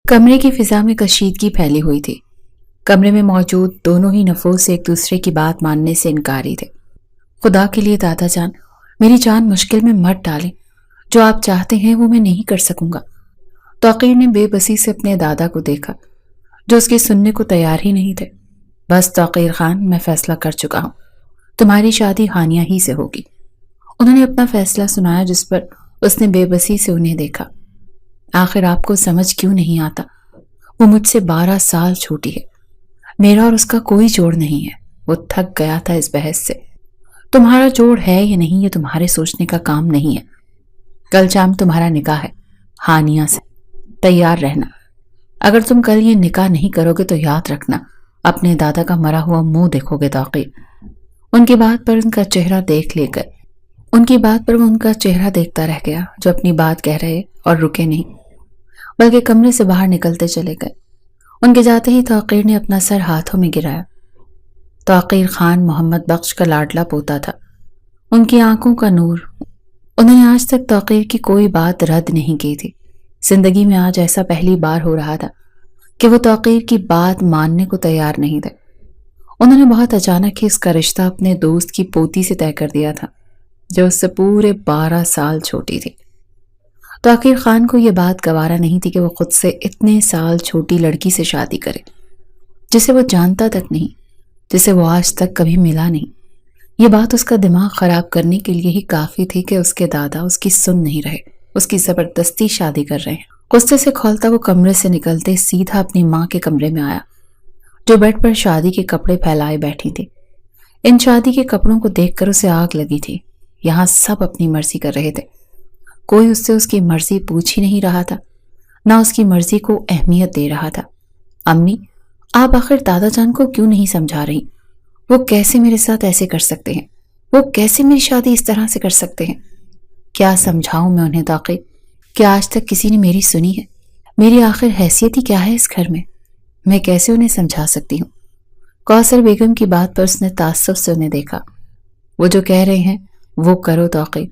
کمرے کی فضا میں کشیدگی پھیلی ہوئی تھی۔ کمرے میں موجود دونوں ہی نفوس ایک دوسرے کی بات ماننے سے انکاری تھے۔ خدا کے لیے دادا جان، میری جان مشکل میں مت ڈالیں، جو آپ چاہتے ہیں وہ میں نہیں کر سکوں گا۔ توقیر نے بے بسی سے اپنے دادا کو دیکھا، جو اس کے سننے کو تیار ہی نہیں تھے۔ بس توقیر خان، میں فیصلہ کر چکا ہوں، تمہاری شادی ہانیہ ہی سے ہوگی۔ انہوں نے اپنا فیصلہ سنایا، جس پر اس نے بے بسی سے انہیں دیکھا۔ آخر آپ کو سمجھ کیوں نہیں آتا؟ وہ مجھ سے 12 سال چھوٹی ہے، میرا اور اس کا کوئی جوڑ نہیں ہے۔ وہ تھک گیا تھا اس بحث سے۔ تمہارا جوڑ ہے یا نہیں یہ تمہارے سوچنے کا کام نہیں ہے۔ کل شام تمہارا نکاح ہے ہانیہ سے، تیار رہنا۔ اگر تم کل یہ نکاح نہیں کرو گے تو یاد رکھنا اپنے دادا کا مرا ہوا منہ دیکھو گے توقیر۔ ان کی بات پر وہ ان کا چہرہ دیکھتا رہ گیا، جو اپنی بات کہہ رہے اور رکے نہیں، بلکہ کمرے سے باہر نکلتے چلے گئے۔ ان کے جاتے ہی توقیر نے اپنا سر ہاتھوں میں گرایا۔ توقیر خان محمد بخش کا لاڈلا پوتا تھا، ان کی آنکھوں کا نور۔ انہوں نے آج تک توقیر کی کوئی بات رد نہیں کی تھی۔ زندگی میں آج ایسا پہلی بار ہو رہا تھا کہ وہ توقیر کی بات ماننے کو تیار نہیں تھے۔ انہوں نے بہت اچانک ہی اس کا رشتہ اپنے دوست کی پوتی سے طے کر دیا تھا، جو اس سے پورے 12 سال چھوٹی تھی۔ توقیر خان کو یہ بات گوارا نہیں تھی کہ وہ خود سے اتنے سال چھوٹی لڑکی سے شادی کرے، جسے وہ جانتا تک نہیں، جسے وہ آج تک کبھی ملا نہیں۔ یہ بات اس کا دماغ خراب کرنے کے لیے ہی کافی تھی کہ اس کے دادا اس کی سن نہیں رہے، اس کی زبردستی شادی کر رہے ہیں۔ غصے سے کھولتا وہ کمرے سے نکلتے سیدھا اپنی ماں کے کمرے میں آیا، جو بیڈ پر شادی کے کپڑے پھیلائے بیٹھی تھی۔ ان شادی کے کپڑوں کو دیکھ کر اسے آگ لگی تھی۔ یہاں سب اپنی مرضی کر رہے تھے، کوئی اس سے اس کی مرضی پوچھ ہی نہیں رہا تھا، نہ اس کی مرضی کو اہمیت دے رہا تھا۔ امی، آپ آخر دادا جان کو کیوں نہیں سمجھا رہی؟ وہ کیسے میرے ساتھ ایسے کر سکتے ہیں؟ وہ کیسے میری شادی اس طرح سے کر سکتے ہیں؟ کیا سمجھاؤں میں انہیں توقیر؟ کیا آج تک کسی نے میری سنی ہے؟ میری آخر حیثیت ہی کیا ہے اس گھر میں؟ میں کیسے انہیں سمجھا سکتی ہوں؟ کوثر بیگم کی بات پر اس نے تعصب سے انہیں دیکھا۔ وہ جو کہہ رہے ہیں وہ کرو توقیر،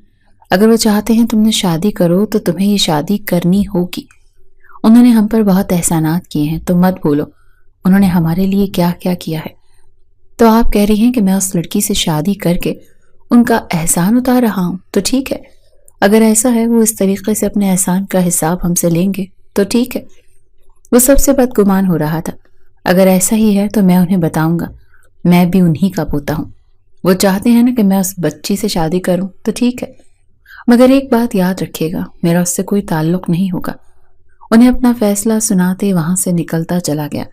اگر وہ چاہتے ہیں تم نے شادی کرو تو تمہیں یہ شادی کرنی ہوگی۔ انہوں نے ہم پر بہت احسانات کیے ہیں، تو مت بھولو انہوں نے ہمارے لیے کیا کیا کیا ہے۔ تو آپ کہہ رہی ہیں کہ میں اس لڑکی سے شادی کر کے ان کا احسان اتار رہا ہوں؟ تو ٹھیک ہے، اگر ایسا ہے وہ اس طریقے سے اپنے احسان کا حساب ہم سے لیں گے تو ٹھیک ہے۔ وہ سب سے بدگمان ہو رہا تھا۔ اگر ایسا ہی ہے تو میں انہیں بتاؤں گا، میں بھی انہی کا پوتا ہوں۔ وہ چاہتے ہیں نا کہ میں اس بچی سے شادی کروں تو ٹھیک ہے، مگر ایک بات یاد رکھیے گا، میرا اس سے کوئی تعلق نہیں ہوگا۔ انہیں اپنا فیصلہ سناتے وہاں سے نکلتا چلا گیا۔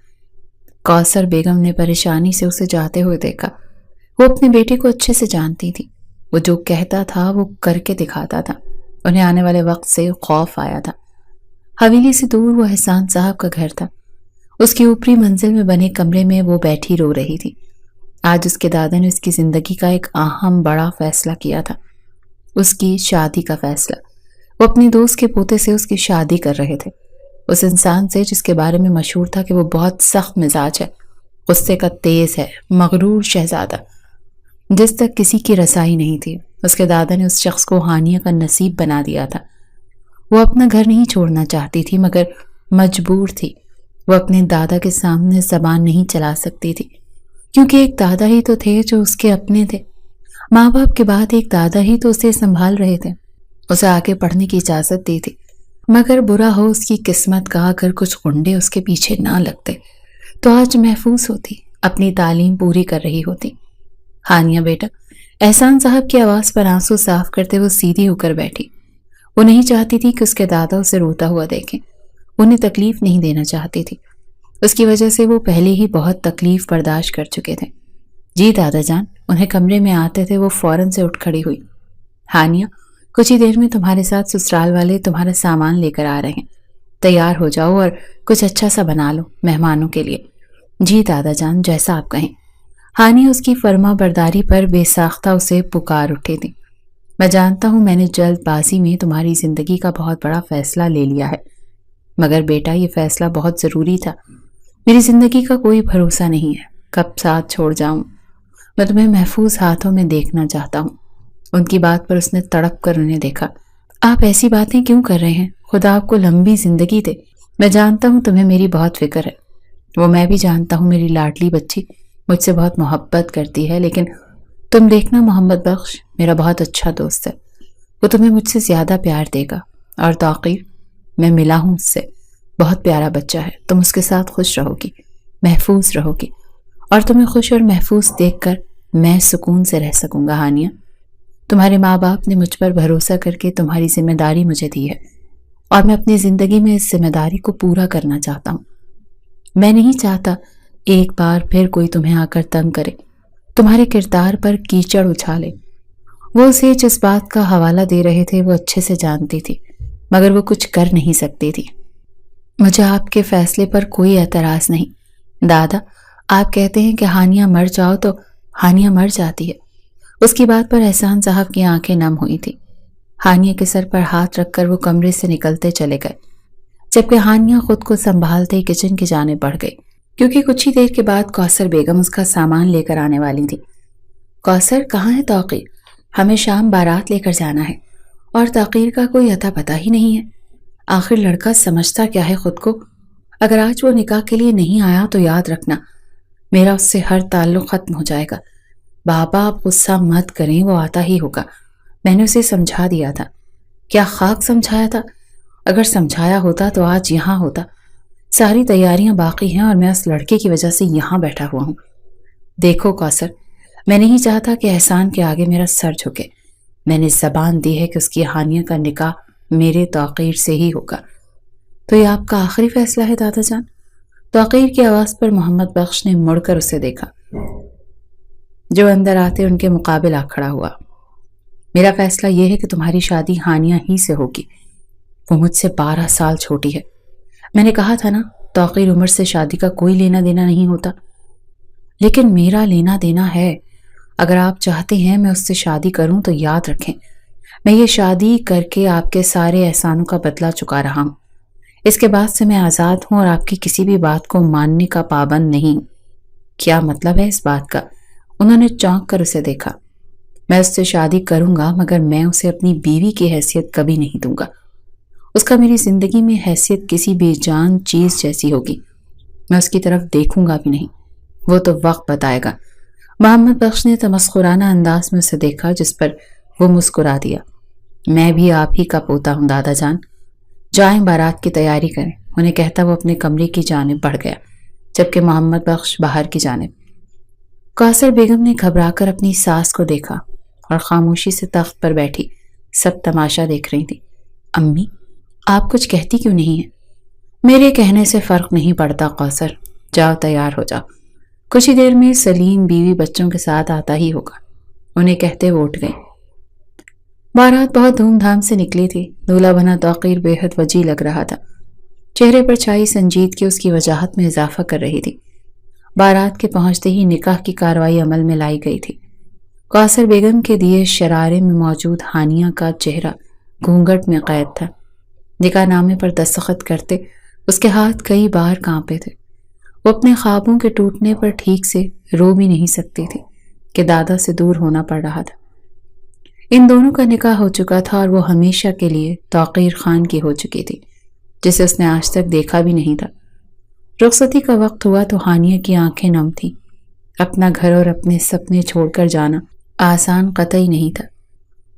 کوثر بیگم نے پریشانی سے اسے جاتے ہوئے دیکھا۔ وہ اپنے بیٹے کو اچھے سے جانتی تھی، وہ جو کہتا تھا وہ کر کے دکھاتا تھا۔ انہیں آنے والے وقت سے خوف آیا تھا۔ حویلی سے دور وہ احسان صاحب کا گھر تھا۔ اس کی اوپری منزل میں بنے کمرے میں وہ بیٹھی رو رہی تھی۔ آج اس کے دادا نے اس کی زندگی کا ایک اہم بڑا فیصلہ کیا تھا، اس کی شادی کا فیصلہ۔ وہ اپنی دوست کے پوتے سے اس کی شادی کر رہے تھے، اس انسان سے جس کے بارے میں مشہور تھا کہ وہ بہت سخت مزاج ہے، غصے کا تیز ہے، مغرور شہزادہ، جس تک کسی کی رسائی نہیں تھی۔ اس کے دادا نے اس شخص کو ہانیہ کا نصیب بنا دیا تھا۔ وہ اپنا گھر نہیں چھوڑنا چاہتی تھی، مگر مجبور تھی۔ وہ اپنے دادا کے سامنے زبان نہیں چلا سکتی تھی، کیونکہ ایک دادا ہی تو تھے جو اس کے اپنے تھے۔ ماں باپ کے بعد ایک دادا ہی تو اسے سنبھال رہے تھے، اسے آگے پڑھنے کی اجازت دی تھی۔ مگر برا ہو اس کی قسمت کا، اگر کچھ غنڈے اس کے پیچھے نہ لگتے تو آج محفوظ ہوتی، اپنی تعلیم پوری کر رہی ہوتی۔ ہانیہ بیٹا، احسان صاحب کی آواز پر آنسو صاف کرتے وہ سیدھی ہو کر بیٹھی۔ وہ نہیں چاہتی تھی کہ اس کے دادا اسے روتا ہوا دیکھیں، انہیں تکلیف نہیں دینا چاہتی تھی۔ اس کی وجہ سے وہ پہلے ہی بہت تکلیف برداشت کر چکے تھے۔ جی دادا جان، انہیں کمرے میں آتے تھے وہ فوراً سے اٹھ کھڑی ہوئی۔ ہانیہ، کچھ ہی دیر میں تمہارے ساتھ سسرال والے تمہارا سامان لے کر آ رہے ہیں، تیار ہو جاؤ اور کچھ اچھا سا بنا لو مہمانوں کے لیے۔ جی دادا جان، جیسا آپ کہیں۔ ہانیہ اس کی فرما برداری پر بے ساختہ اسے پکار اٹھی تھی۔ میں جانتا ہوں میں نے جلد بازی میں تمہاری زندگی کا بہت بڑا فیصلہ لے لیا ہے، مگر بیٹا یہ فیصلہ بہت ضروری تھا۔ میری زندگی کا کوئی بھروسہ نہیں ہے، کب ساتھ چھوڑ جاؤں۔ میں تمہیں محفوظ ہاتھوں میں دیکھنا چاہتا ہوں۔ ان کی بات پر اس نے تڑپ کر انہیں دیکھا۔ آپ ایسی باتیں کیوں کر رہے ہیں؟ خدا آپ کو لمبی زندگی دے، میں جانتا ہوں تمہیں میری بہت فکر ہے، وہ میں بھی جانتا ہوں میری لاڈلی بچی مجھ سے بہت محبت کرتی ہے، لیکن تم دیکھنا محمد بخش میرا بہت اچھا دوست ہے، وہ تمہیں مجھ سے زیادہ پیار دے گا، اور توقیر میں ملا ہوں اس سے، بہت پیارا بچہ ہے، تم اس کے ساتھ خوش رہو گی، محفوظ رہو گی، اور تمہیں خوش اور محفوظ دیکھ کر میں سکون سے رہ سکوں گا ہانیہ۔ تمہارے ماں باپ نے مجھ پر بھروسہ کر کے تمہاری ذمہ داری مجھے دی ہے، اور میں اپنی زندگی میں اس ذمہ داری کو پورا کرنا چاہتا ہوں۔ میں نہیں چاہتا ایک بار پھر کوئی تمہیں آ کر تنگ کرے، تمہارے کردار پر کیچڑ اچھالے۔ وہ اسے جس بات کا حوالہ دے رہے تھے وہ اچھے سے جانتی تھی، مگر وہ کچھ کر نہیں سکتی تھی۔ مجھے آپ کے فیصلے پر کوئی اعتراض نہیں دادا، آپ کہتے ہیں کہ ہانیہ مر جاؤ تو ہانیہ مر جاتی ہے۔ اس کی بات پر احسان صاحب کی آنکھیں نم ہوئی تھی۔ ہانیہ کے سر پر ہاتھ رکھ کر وہ کمرے سے نکلتے چلے گئے، جبکہ ہانیہ خود کو سنبھالتے ہی کچن کی جانب بڑھ گئی، کیونکہ کچھ ہی دیر کے بعد کوثر بیگم اس کا سامان لے کر آنے والی تھی۔ کوثر کہاں ہے توقیر؟ ہمیں شام بارات لے کر جانا ہے، اور توقیر کا کوئی اتا پتہ ہی نہیں ہے۔ آخر لڑکا سمجھتا کیا ہے خود کو؟ اگر آج وہ نکاح کے لیے نہیں آیا تو یاد رکھنا میرا اس سے ہر تعلق ختم ہو جائے گا۔ بابا آپ غصہ مت کریں، وہ آتا ہی ہوگا، میں نے اسے سمجھا دیا تھا۔ کیا خاک سمجھایا تھا؟ اگر سمجھایا ہوتا تو آج یہاں ہوتا۔ ساری تیاریاں باقی ہیں اور میں اس لڑکے کی وجہ سے یہاں بیٹھا ہوا ہوں۔ دیکھو کوثر، میں نہیں چاہتا کہ احسان کے آگے میرا سر جھکے۔ میں نے زبان دی ہے کہ اس کی ہانیہ کا نکاح میرے توقیر سے ہی ہوگا۔ تو یہ آپ کا آخری فیصلہ ہے دادا جان؟ توقیر کی آواز پر محمد بخش نے مڑ کر اسے دیکھا، جو اندر آتے ان کے مقابل آ کھڑا ہوا۔ میرا فیصلہ یہ ہے کہ تمہاری شادی ہانیہ ہی سے ہوگی۔ وہ مجھ سے 12 سال چھوٹی ہے۔ میں نے کہا تھا نا، توقیر عمر سے شادی کا کوئی لینا دینا نہیں ہوتا، لیکن میرا لینا دینا ہے۔ اگر آپ چاہتے ہیں میں اس سے شادی کروں تو یاد رکھیں، میں یہ شادی کر کے آپ کے سارے احسانوں کا بدلہ چکا رہا ہوں۔ اس کے بعد سے میں آزاد ہوں اور آپ کی کسی بھی بات کو ماننے کا پابند نہیں۔ کیا مطلب ہے اس بات کا؟ انہوں نے چونک کر اسے دیکھا۔ میں اس سے شادی کروں گا، مگر میں اسے اپنی بیوی کی حیثیت کبھی نہیں دوں گا۔ اس کا میری زندگی میں حیثیت کسی بے جان چیز جیسی ہوگی۔ میں اس کی طرف دیکھوں گا بھی نہیں، وہ تو وقت بتائے گا۔ محمد بخش نے تمسخرانہ انداز میں اسے دیکھا، جس پر وہ مسکرا دیا۔ میں بھی آپ ہی کا پوتا ہوں دادا جان، جائیں بارات کی تیاری کریں، انہیں کہتا وہ اپنے کمرے کی جانب بڑھ گیا، جبکہ محمد بخش باہر کی جانب۔ کوثر بیگم نے گھبرا کر اپنی ساس کو دیکھا اور خاموشی سے تخت پر بیٹھی سب تماشا دیکھ رہی تھی۔ امی، آپ کچھ کہتی کیوں نہیں ہیں؟ میرے کہنے سے فرق نہیں پڑتا کوثر، جاؤ تیار ہو جاؤ، کچھ ہی دیر میں سلیم بیوی بچوں کے ساتھ آتا ہی ہوگا، انہیں کہتے وہ اٹھ گئے۔ بارات بہت دھوم دھام سے نکلی تھی۔ دولہا بنا توقیر بے حد وجیح لگ رہا تھا، چہرے پر چھائی سنجیدگی اس کی وجاہت میں اضافہ کر رہی تھی۔ بارات کے پہنچتے ہی نکاح کی کارروائی عمل میں لائی گئی تھی۔ کوثر بیگم کے دیے شرارے میں موجود ہانیہ کا چہرہ گھونگھٹ میں قید تھا۔ نکاح نامے پر دستخط کرتے اس کے ہاتھ کئی بار کانپے تھے۔ وہ اپنے خوابوں کے ٹوٹنے پر ٹھیک سے رو بھی نہیں سکتی تھی کہ دادا سے دور ہونا پڑ رہا تھا۔ ان دونوں کا نکاح ہو چکا تھا اور وہ ہمیشہ کے لیے توقیر خان کی ہو چکی تھی، جسے اس نے آج تک دیکھا بھی نہیں تھا۔ رخصتی کا وقت ہوا تو ہانیہ کی آنکھیں نم تھیں۔ اپنا گھر اور اپنے سپنے چھوڑ کر جانا آسان قطعی نہیں تھا۔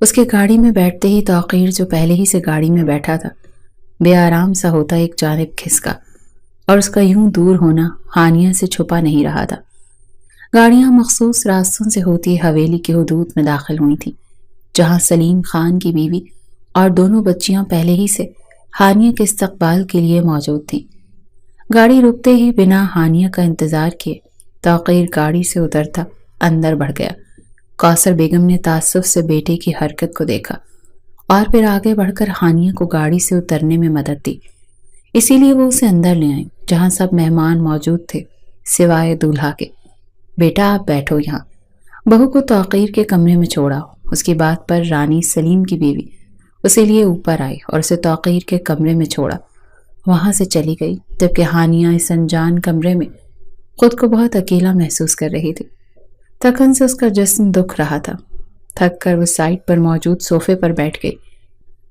اس کے گاڑی میں بیٹھتے ہی توقیر، جو پہلے ہی سے گاڑی میں بیٹھا تھا، بے آرام سا ہوتا ایک جانب کھسکا، اور اس کا یوں دور ہونا ہانیہ سے چھپا نہیں رہا تھا۔ گاڑیاں مخصوص راستوں سے ہوتی حویلی کی حدود میں داخل ہوئی تھیں، جہاں سلیم خان کی بیوی اور دونوں بچیاں پہلے ہی سے ہانیہ کے استقبال کے لیے موجود تھیں۔ گاڑی رکتے ہی بنا ہانیہ کا انتظار کیے توقیر گاڑی سے اترتا اندر بڑھ گیا۔ کوثر بیگم نے تعصب سے بیٹے کی حرکت کو دیکھا اور پھر آگے بڑھ کر ہانیہ کو گاڑی سے اترنے میں مدد دی۔ اسی لیے وہ اسے اندر لے آئیں، جہاں سب مہمان موجود تھے سوائے دولہا کے۔ بیٹا آپ بیٹھو یہاں۔ بہو کو توقیر کے کمرے میں چھوڑا۔ اس کی بات پر رانی سلیم کی بیوی اسے لیے اوپر آئی اور اسے توقیر کے کمرے میں چھوڑا، وہاں سے چلی گئی، جبکہ ہانیہ اس انجان کمرے میں خود کو بہت اکیلا محسوس کر رہی تھی۔ تھکن سے اس کا جسم دکھ رہا تھا۔ تھک کر وہ سائڈ پر موجود صوفے پر بیٹھ گئی۔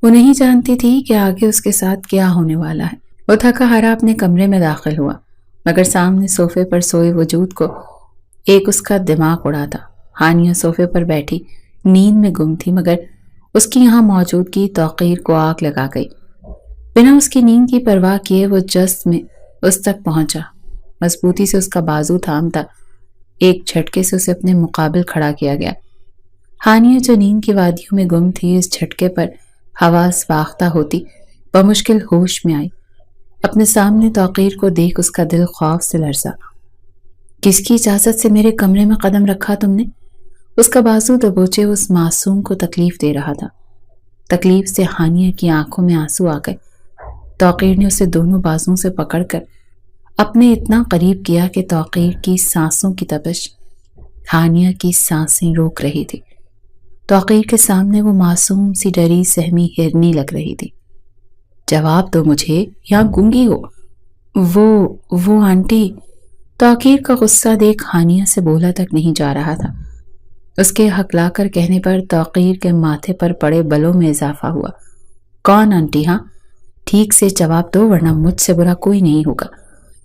وہ نہیں جانتی تھی کہ آگے اس کے ساتھ کیا ہونے والا ہے۔ وہ تھکا ہارا اپنے کمرے میں داخل ہوا، مگر سامنے صوفے پر سوئے وجود کو ایک اس کا دماغ اڑا تھا۔ ہانیہ صوفے پر بیٹھی نیند میں گم تھی، مگر اس کی یہاں موجودگی توقیر کو آگ لگا گئی۔ بنا اس کی نیند کی پرواہ کیے وہ جست میں اس تک پہنچا، مضبوطی سے اس کا بازو تھامتا، ایک جھٹکے سے اسے اپنے مقابل کھڑا کیا گیا۔ ہانیہ جو نیند کی وادیوں میں گم تھی، اس جھٹکے پر حواس باختہ ہوتی بمشکل ہوش میں آئی۔ اپنے سامنے توقیر کو دیکھ اس کا دل خوف سے لرزا۔ کس کی اجازت سے میرے کمرے میں قدم رکھا تم نے؟ اس کا بازو دبوچے اس معصوم کو تکلیف دے رہا تھا۔ تکلیف سے ہانیہ کی آنکھوں میں آنسو آ گئے۔ توقیر نے اسے دونوں بازوں سے پکڑ کر اپنے اتنا قریب کیا کہ توقیر کی سانسوں کی تپش ہانیہ کی سانسیں روک رہی تھی۔ توقیر کے سامنے وہ معصوم سی ڈری سہمی ہرنی لگ رہی تھی۔ جواب دو مجھے، یہاں گونگی ہو؟ وہ آنٹی۔ توقیر کا غصہ دیکھ ہانیہ سے بولا تک نہیں جا رہا تھا۔ اس کے ہکلا کر کہنے پر توقیر کے ماتھے پر پڑے بلوں میں اضافہ ہوا۔ کون آنٹی؟ ہاں ٹھیک سے جواب دو ورنہ مجھ سے برا کوئی نہیں ہوگا۔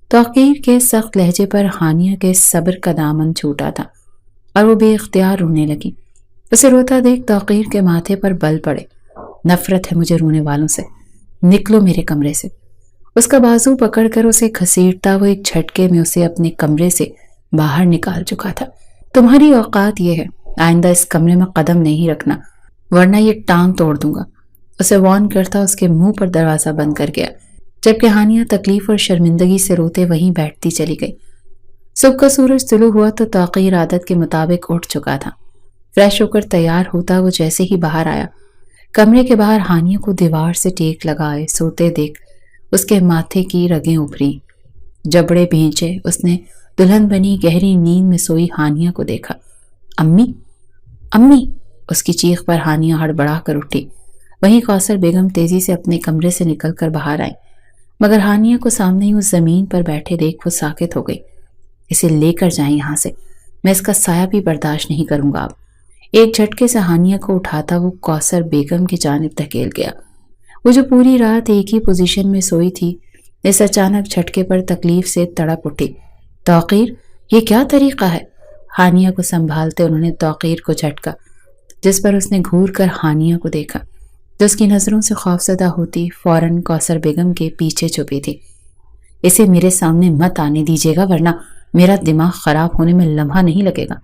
توقیر کے سخت لہجے پر ہانیہ کے صبر کا دامن چھوٹا تھا اور وہ بے اختیار رونے لگی۔ اسے روتا دیکھ توقیر کے ماتھے پر بل پڑے۔ نفرت ہے مجھے رونے والوں سے، نکلو میرے کمرے سے۔ اس کا بازو پکڑ کر اسے گھسیٹتا وہ ایک جھٹکے میں اسے اپنے کمرے سے باہر نکال چکا تھا۔ تمہاری اوقات یہ ہے، آئندہ اس کمرے میں قدم نہیں رکھنا ورنہ یہ ٹانگ توڑ دوں گا، اسے وارن کرتا اس کے منہ پر دروازہ بند کر گیا، جبکہ ہانیہ تکلیف اور شرمندگی سے روتے وہیں بیٹھتی چلی گئی۔ صبح کا سورج طلوع ہوا تو توقیر عادت کے مطابق اٹھ چکا تھا۔ فریش ہو کر تیار ہوتا وہ جیسے ہی باہر آیا، کمرے کے باہر ہانیہ کو دیوار سے ٹیک لگائے سوتے دیکھ اس کے ماتھے کی رگیں ابھری، جبڑے بھینچے۔ اس نے دلہن بنی گہری نیند میں سوئی ہانیہ کو دیکھا۔ امی امی! اس کی چیخ پر ہانیہ ہڑبڑا کر اٹھی۔ وہیں کوثر بیگم تیزی سے اپنے کمرے سے نکل کر باہر آئی، مگر ہانیہ کو سامنے ہی اس زمین پر بیٹھے دیکھ وہ ساکت ہو گئی۔ اسے لے کر جائیں یہاں سے، میں اس کا سایہ بھی برداشت نہیں کروں گا اب۔ ایک جھٹکے سے ہانیہ کو اٹھاتا وہ کوثر بیگم کی جانب دھکیل گیا۔ وہ جو پوری رات ایک ہی پوزیشن میں سوئی تھی، اس اچانک جھٹکے پر تکلیف سے تڑپ اٹھی۔ توقیر، یہ کیا طریقہ ہے؟ ہانیہ کو سنبھالتے انہوں نے توقیر کو جھٹکا، جس پر اس نے گھور کر ہانیہ کو دیکھا، جو اس کی نظروں سے خوفزدہ ہوتی فوراً کوثر بیگم کے پیچھے چھپی تھی۔ اسے میرے سامنے مت آنے دیجیے گا ورنہ میرا دماغ خراب ہونے میں لمحہ نہیں لگے گا،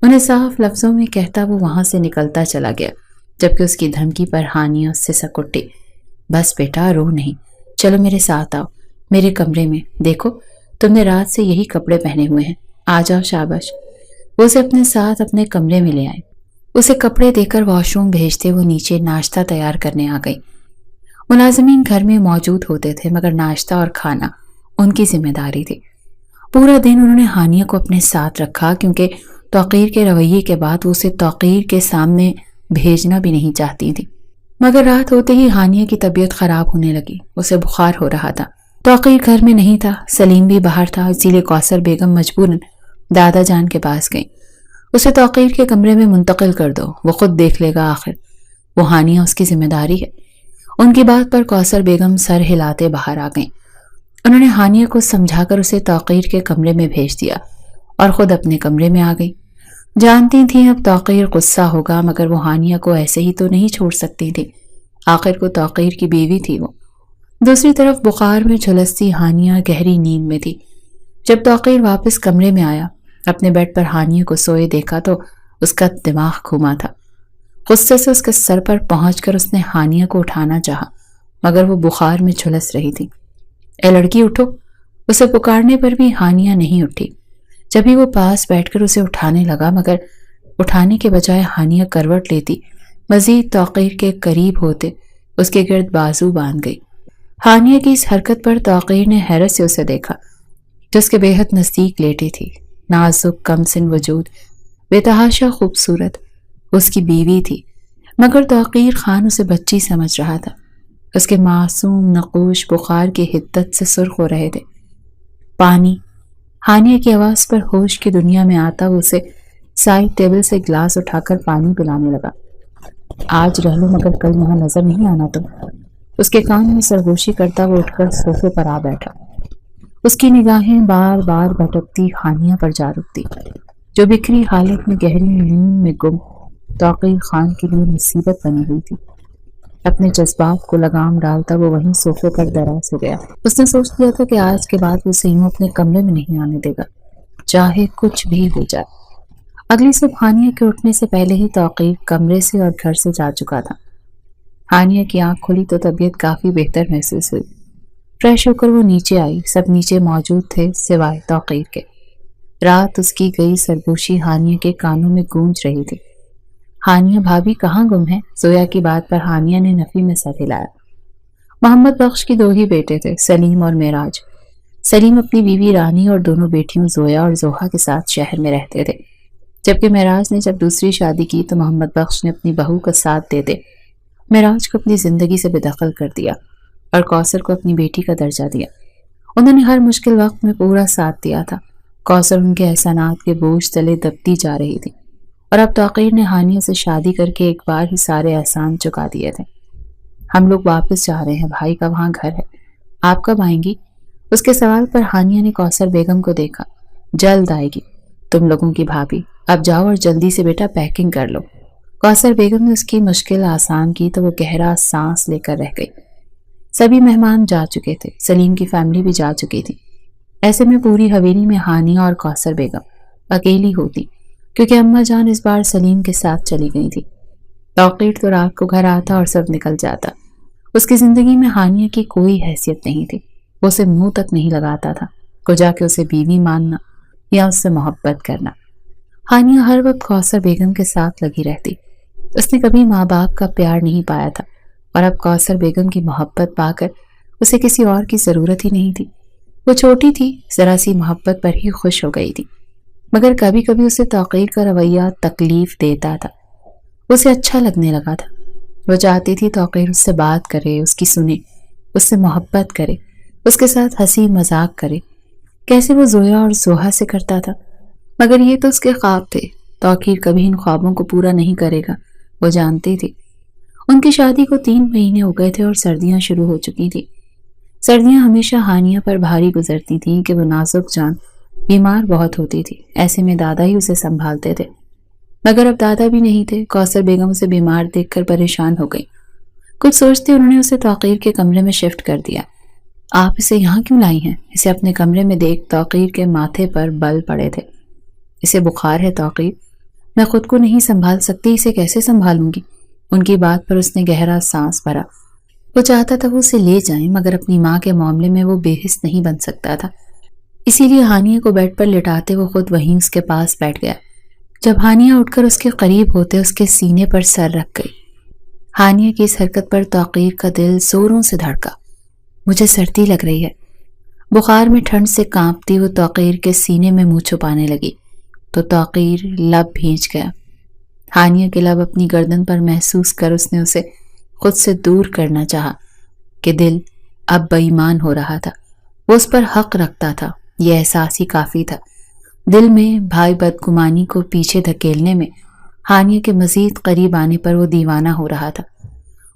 انہیں صاف لفظوں میں کہتا وہ وہاں سے نکلتا چلا گیا، جبکہ اس کی دھمکی پر ہانیہ اس سے سک اٹھی۔ بس بیٹا رو نہیں، چلو میرے ساتھ آؤ، میرے کمرے میں، دیکھو تم نے رات سے یہی کپڑے پہنے ہوئے ہیں، آ جاؤ شاباش۔ وہ اسے اپنے ساتھ اپنے کمرے میں لے آئے۔ اسے کپڑے دے کر واش روم بھیجتے وہ نیچے ناشتہ تیار کرنے آ گئی۔ ملازمین گھر میں موجود ہوتے تھے مگر ناشتہ اور کھانا ان کی ذمہ داری تھی۔ پورا دن انہوں نے ہانیہ کو اپنے ساتھ رکھا کیونکہ توقیر کے رویے کے بعد وہ اسے توقیر کے سامنے بھیجنا بھی نہیں چاہتی تھی، مگر رات ہوتے ہی ہانیہ کی طبیعت خراب ہونے لگی، اسے بخار ہو رہا تھا۔ توقیر گھر میں نہیں تھا، سلیم بھی باہر تھا، اسی لیے کوثر بیگم مجبوراً دادا جان کے پاس گئی۔ اسے توقیر کے کمرے میں منتقل کر دو، وہ خود دیکھ لے گا، آخر وہ ہانیہ اس کی ذمہ داری ہے۔ ان کی بات پر کوثر بیگم سر ہلاتے باہر آ گئیں۔ انہوں نے ہانیہ کو سمجھا کر اسے توقیر کے کمرے میں بھیج دیا اور خود اپنے کمرے میں آ گئی۔ جانتی تھیں اب توقیر غصہ ہوگا مگر وہ ہانیہ کو ایسے ہی تو نہیں چھوڑ سکتی تھی، آخر کو توقیر کی بیوی تھی وہ۔ دوسری طرف بخار میں جھلستی ہانیہ گہری نیند میں تھی۔ جب توقیر واپس کمرے میں آیا، اپنے بیڈ پر ہانیہ کو سوئے دیکھا تو اس کا دماغ گھوما تھا۔ غصے سے اس کے سر پر پہنچ کر اس نے ہانیہ کو اٹھانا چاہا مگر وہ بخار میں جھلس رہی تھی۔ اے لڑکی اٹھو، اسے پکارنے پر بھی ہانیہ نہیں اٹھی۔ جب ہی وہ پاس بیٹھ کر اسے اٹھانے لگا مگر اٹھانے کے بجائے ہانیہ کروٹ لیتی مزید توقیر کے قریب ہوتے اس کے گرد بازو باندھ گئی۔ ہانیہ کی اس حرکت پر توقیر نے حیرت سے اسے دیکھا، جو اس کے بے حد نزدیک لیٹی تھی۔ نازک کم سن وجود، بے تحاشا خوبصورت، اس کی بیوی تھی مگر توقیر خان اسے بچی سمجھ رہا تھا۔ اس کے معصوم نقوش بخار کی حدت سے سرخ ہو رہے تھے۔ پانی! ہانیہ کی آواز پر ہوش کی دنیا میں آتا وہ اسے سائڈ ٹیبل سے گلاس اٹھا کر پانی پلانے لگا۔ آج رہ لو مگر کل یہاں نظر نہیں آنا تم۔ اس کے کان میں سرگوشی کرتا وہ اٹھ کر صوفے پر آ بیٹھا۔ اس کی نگاہیں بار بار بھٹکتی ہانیہ پر جا رکتی، جو بکھری حالت میں گہری نیند میں گم توقیر خان کے لیے مصیبت بنی ہوئی تھی۔ اپنے جذبات کو لگام ڈالتا وہ وہیں صوفے پر دراز ہو گیا۔ اس نے سوچ لیا تھا کہ آج کے بعد وہ سیمو اپنے کمرے میں نہیں آنے دے گا، چاہے کچھ بھی ہو جائے۔ اگلی صبح ہانیہ کے اٹھنے سے پہلے ہی توقیر کمرے سے اور گھر سے جا چکا تھا۔ ہانیہ کی آنکھ کھلی تو طبیعت کافی بہتر محسوس ہوئی۔ فریش ہو کر وہ نیچے آئی۔ سب نیچے موجود تھے سوائے توقیر کے۔ رات اس کی گئی سرگوشی ہانیہ کے کانوں میں گونج رہی تھی۔ ہانیہ بھابھی کہاں گم ہے؟ زویا کی بات پر ہانیہ نے نفی میں سر ہلایا۔ محمد بخش کی 2 ہی بیٹے تھے، سلیم اور معراج۔ سلیم اپنی بیوی رانی اور دونوں بیٹیوں زویا اور زوہا کے ساتھ شہر میں رہتے تھے، جبکہ معراج نے جب دوسری شادی کی تو محمد بخش نے اپنی بہو کا ساتھ دے معراج کو اپنی زندگی سے بے دخل کر دیا اور کوثر کو اپنی بیٹی کا درجہ دیا۔ انہوں نے ہر مشکل وقت میں پورا ساتھ دیا تھا۔ کوثر ان کے احسانات کے بوجھ تلے دبتی جا رہی تھی، اور اب توقیر نے ہانیہ سے شادی کر کے ایک بار ہی سارے احسان چکا دیے تھے۔ ہم لوگ واپس جا رہے ہیں، بھائی کا وہاں گھر ہے، آپ کب آئیں گی؟ اس کے سوال پر ہانیہ نے کوثر بیگم کو دیکھا۔ جلد آئے گی تم لوگوں کی بھابھی، اب جاؤ اور جلدی سے بیٹا پیکنگ کر لو۔ کوثر بیگم نے اس کی مشکل آسان کی تو وہ گہرا سانس لے کر رہ گئی۔ سبھی مہمان جا چکے تھے، سلیم کی فیملی بھی جا چکی تھی۔ ایسے میں پوری حویلی میں ہانیہ اور کوثر بیگم اکیلی ہوتی، کیونکہ اماں جان اس بار سلیم کے ساتھ چلی گئی تھی۔ توقیر تو رات کو گھر آتا اور سب نکل جاتا۔ اس کی زندگی میں ہانیہ کی کوئی حیثیت نہیں تھی، وہ اسے منہ تک نہیں لگاتا تھا، کو جا کے اسے بیوی ماننا یا اس سے محبت کرنا۔ ہانیہ ہر وقت کوثر بیگم کے ساتھ لگی رہتی۔ اس نے کبھی ماں باپ کا پیار نہیں پایا تھا، اور اب کوثر بیگم کی محبت پا کر اسے کسی اور کی ضرورت ہی نہیں تھی۔ وہ چھوٹی تھی، ذرا سی محبت پر ہی خوش ہو گئی تھی، مگر کبھی کبھی اسے توقیر کا رویہ تکلیف دیتا تھا۔ اسے اچھا لگنے لگا تھا۔ وہ چاہتی تھی توقیر اس سے بات کرے، اس کی سنے، اس سے محبت کرے، اس کے ساتھ ہنسی مذاق کرے، کیسے وہ زویا اور زوہا سے کرتا تھا۔ مگر یہ تو اس کے خواب تھے، توقیر کبھی ان خوابوں کو پورا نہیں کرے گا، وہ جانتی تھی۔ ان کی شادی کو 3 مہینے ہو گئے تھے اور سردیاں شروع ہو چکی تھی۔ سردیاں ہمیشہ ہانیہ پر بھاری گزرتی تھیں کہ وہ نازک جان بیمار بہت ہوتی تھی، ایسے میں دادا ہی اسے سنبھالتے تھے۔ مگر اب دادا بھی نہیں تھے۔ کوثر بیگم اسے بیمار دیکھ کر پریشان ہو گئی۔ کچھ سوچتے انہوں نے اسے توقیر کے کمرے میں شفٹ کر دیا۔ آپ اسے یہاں کیوں لائی ہیں؟ اسے اپنے کمرے میں دیکھ توقیر کے ماتھے پر بل پڑے تھے۔ اسے بخار ہے توقیر، میں خود کو نہیں سنبھال سکتی، اسے کیسے سنبھالوں گی؟ ان کی بات پر اس نے گہرا سانس بھرا۔ وہ چاہتا تھا وہ اسے لے جائیں، مگر اپنی ماں کے معاملے میں وہ بے حس نہیں بن سکتا تھا، اسی لیے ہانیہ کو بیڈ پر لٹاتے وہ خود وہیں اس کے پاس بیٹھ گیا۔ جب ہانیہ اٹھ کر اس کے قریب ہوتے اس کے سینے پر سر رکھ گئی۔ ہانیہ کی اس حرکت پر توقیر کا دل زوروں سے دھڑکا۔ مجھے سردی لگ رہی ہے۔ بخار میں ٹھنڈ سے کانپتی وہ توقیر کے سینے میں منہ چھپانے لگی تو توقیر لب بھیج گیا۔ ہانیہ کے لب اپنی گردن پر محسوس کر اس نے اسے خود سے دور کرنا چاہا کہ دل اب بے ایمان ہو رہا تھا۔ وہ اس پر حق رکھتا تھا، یہ احساس ہی کافی تھا۔ دل میں بھائی بدگمانی کو پیچھے دھکیلنے میں ہانیہ کے مزید قریب آنے پر وہ دیوانہ ہو رہا تھا۔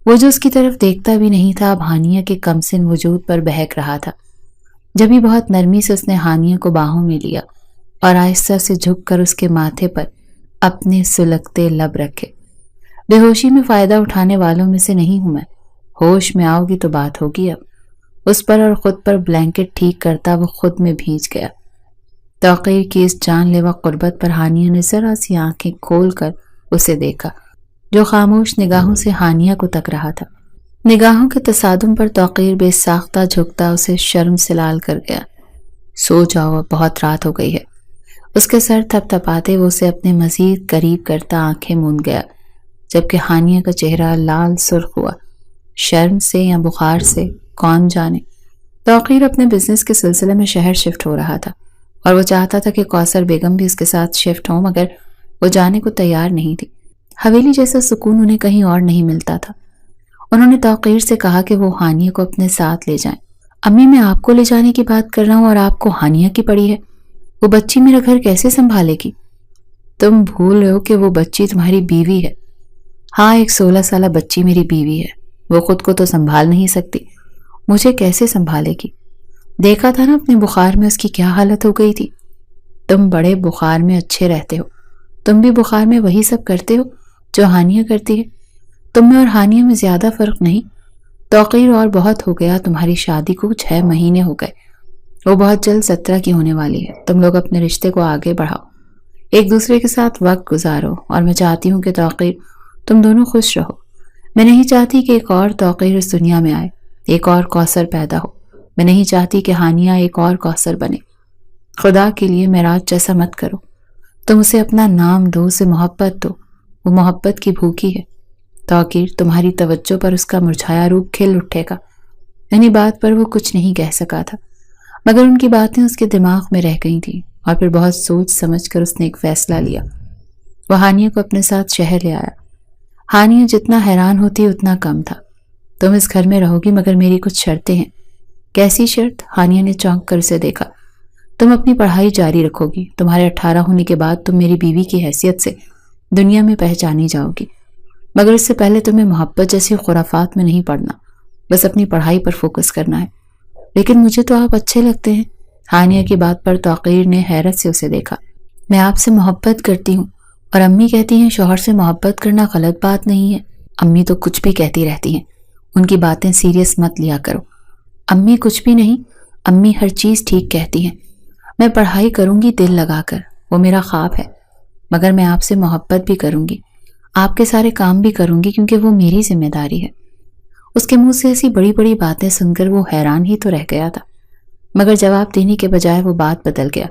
وہ جو اس کی طرف دیکھتا بھی نہیں تھا اب ہانیہ کے کمسن وجود پر بہک رہا تھا۔ جبھی بہت نرمی سے اس نے ہانیہ کو باہوں میں لیا اور آہستہ سے جھک کر اس کے ماتھے پر اپنے سلگتے لب رکھے۔ بے ہوشی میں فائدہ اٹھانے والوں میں سے نہیں ہوں میں، ہوش میں آؤ گی تو بات ہوگی۔ اب اس پر اور خود پر بلینکٹ ٹھیک کرتا وہ خود میں بھیج گیا۔ توقیر کی اس جان لیوا قربت پر ہانیہ نے ذرا سی آنکھیں کھول کر اسے دیکھا، جو خاموش نگاہوں سے ہانیہ کو تک رہا تھا۔ نگاہوں کے تصادم پر توقیر بے ساختہ جھکتا اسے شرم سے لال کر گیا۔ سو جاؤ، اب بہت رات ہو گئی ہے۔ اس کے سر تھپ تھپاتے وہ اسے اپنے مزید قریب کرتا آنکھیں موند گیا، جبکہ ہانیہ کا چہرہ لال سرخ ہوا، شرم سے یا بخار سے کون جانے۔ توقیر اپنے بزنس کے سلسلے میں شہر شفٹ ہو رہا تھا اور وہ چاہتا تھا کہ کوثر بیگم بھی اس کے ساتھ شفٹ ہوں، مگر وہ جانے کو تیار نہیں تھی۔ حویلی جیسا سکون انہیں کہیں اور نہیں ملتا تھا۔ انہوں نے توقیر سے کہا کہ وہ ہانیہ کو اپنے ساتھ لے جائیں۔ امی، میں آپ کو لے جانے کی بات کر رہا ہوں اور آپ کو ہانیہ کی پڑی ہے، وہ بچی میرا گھر کیسے سنبھالے گی؟ تم بھول رہے ہو کہ وہ بچی تمہاری بیوی ہے۔ ہاں، ایک 16 سالہ بچی میری بیوی ہے، وہ خود کو تو سنبھال نہیں سکتی، مجھے کیسے سنبھالے گی؟ دیکھا تھا نا اپنے بخار میں اس کی کیا حالت ہو گئی تھی۔ تم بڑے بخار میں اچھے رہتے ہو، تم بھی بخار میں وہی سب کرتے ہو جو ہانیہ کرتی ہے۔ تم میں اور ہانیہ میں زیادہ فرق نہیں۔ توقیر اور بہت ہو گیا، تمہاری شادی کو 6 مہینے ہو گئے، وہ بہت جلد 17 کی ہونے والی ہے۔ تم لوگ اپنے رشتے کو آگے بڑھاؤ، ایک دوسرے کے ساتھ وقت گزارو، اور میں چاہتی ہوں کہ توقیر تم دونوں خوش رہو۔ میں نہیں چاہتی کہ ایک اور توقیر اس دنیا میں آئے، ایک اور کوثر پیدا ہو۔ میں نہیں چاہتی کہ ہانیہ ایک اور کوثر بنے۔ خدا کے لیے معراج جیسا مت کرو۔ تم اسے اپنا نام دو، اسے محبت دو، وہ محبت کی بھوکی ہے۔ توقیر تمہاری توجہ پر اس کا مرجھایا روپ کھل اٹھے گا۔ یعنی بات پر وہ کچھ نہیں کہہ سکا تھا، مگر ان کی باتیں اس کے دماغ میں رہ گئی تھیں، اور پھر بہت سوچ سمجھ کر اس نے ایک فیصلہ لیا۔ وہ ہانیہ کو اپنے ساتھ شہر لے آیا۔ ہانیہ جتنا حیران ہوتی اتنا کم تھا۔ تم اس گھر میں رہو گی، مگر میری کچھ شرطیں ہیں۔ کیسی شرط؟ ہانیہ نے چونک کر اسے دیکھا۔ تم اپنی پڑھائی جاری رکھو گی، تمہارے 18 ہونے کے بعد تم میری بیوی کی حیثیت سے دنیا میں پہچانی جاؤ گی، مگر اس سے پہلے تمہیں محبت جیسی خرافات میں نہیں پڑنا، بس اپنی پڑھائی پر فوکس کرنا ہے۔ لیکن مجھے تو آپ اچھے لگتے ہیں۔ ہانیہ کی بات پر توقیر نے حیرت سے اسے دیکھا۔ میں آپ سے محبت کرتی ہوں، اور امی کہتی ہیں شوہر سے محبت کرنا غلط بات نہیں ہے۔ امی تو کچھ بھی کہتی رہتی ہیں، ان کی باتیں سیریس مت لیا کرو۔ امی کچھ بھی نہیں، امی ہر چیز ٹھیک کہتی ہیں۔ میں پڑھائی کروں گی دل لگا کر، وہ میرا خواب ہے، مگر میں آپ سے محبت بھی کروں گی، آپ کے سارے کام بھی کروں گی، کیونکہ وہ میری ذمہ داری ہے۔ اس کے منہ سے ایسی بڑی بڑی باتیں سن کر وہ حیران ہی تو رہ گیا تھا، مگر جواب دینے کے بجائے وہ بات بدل گیا۔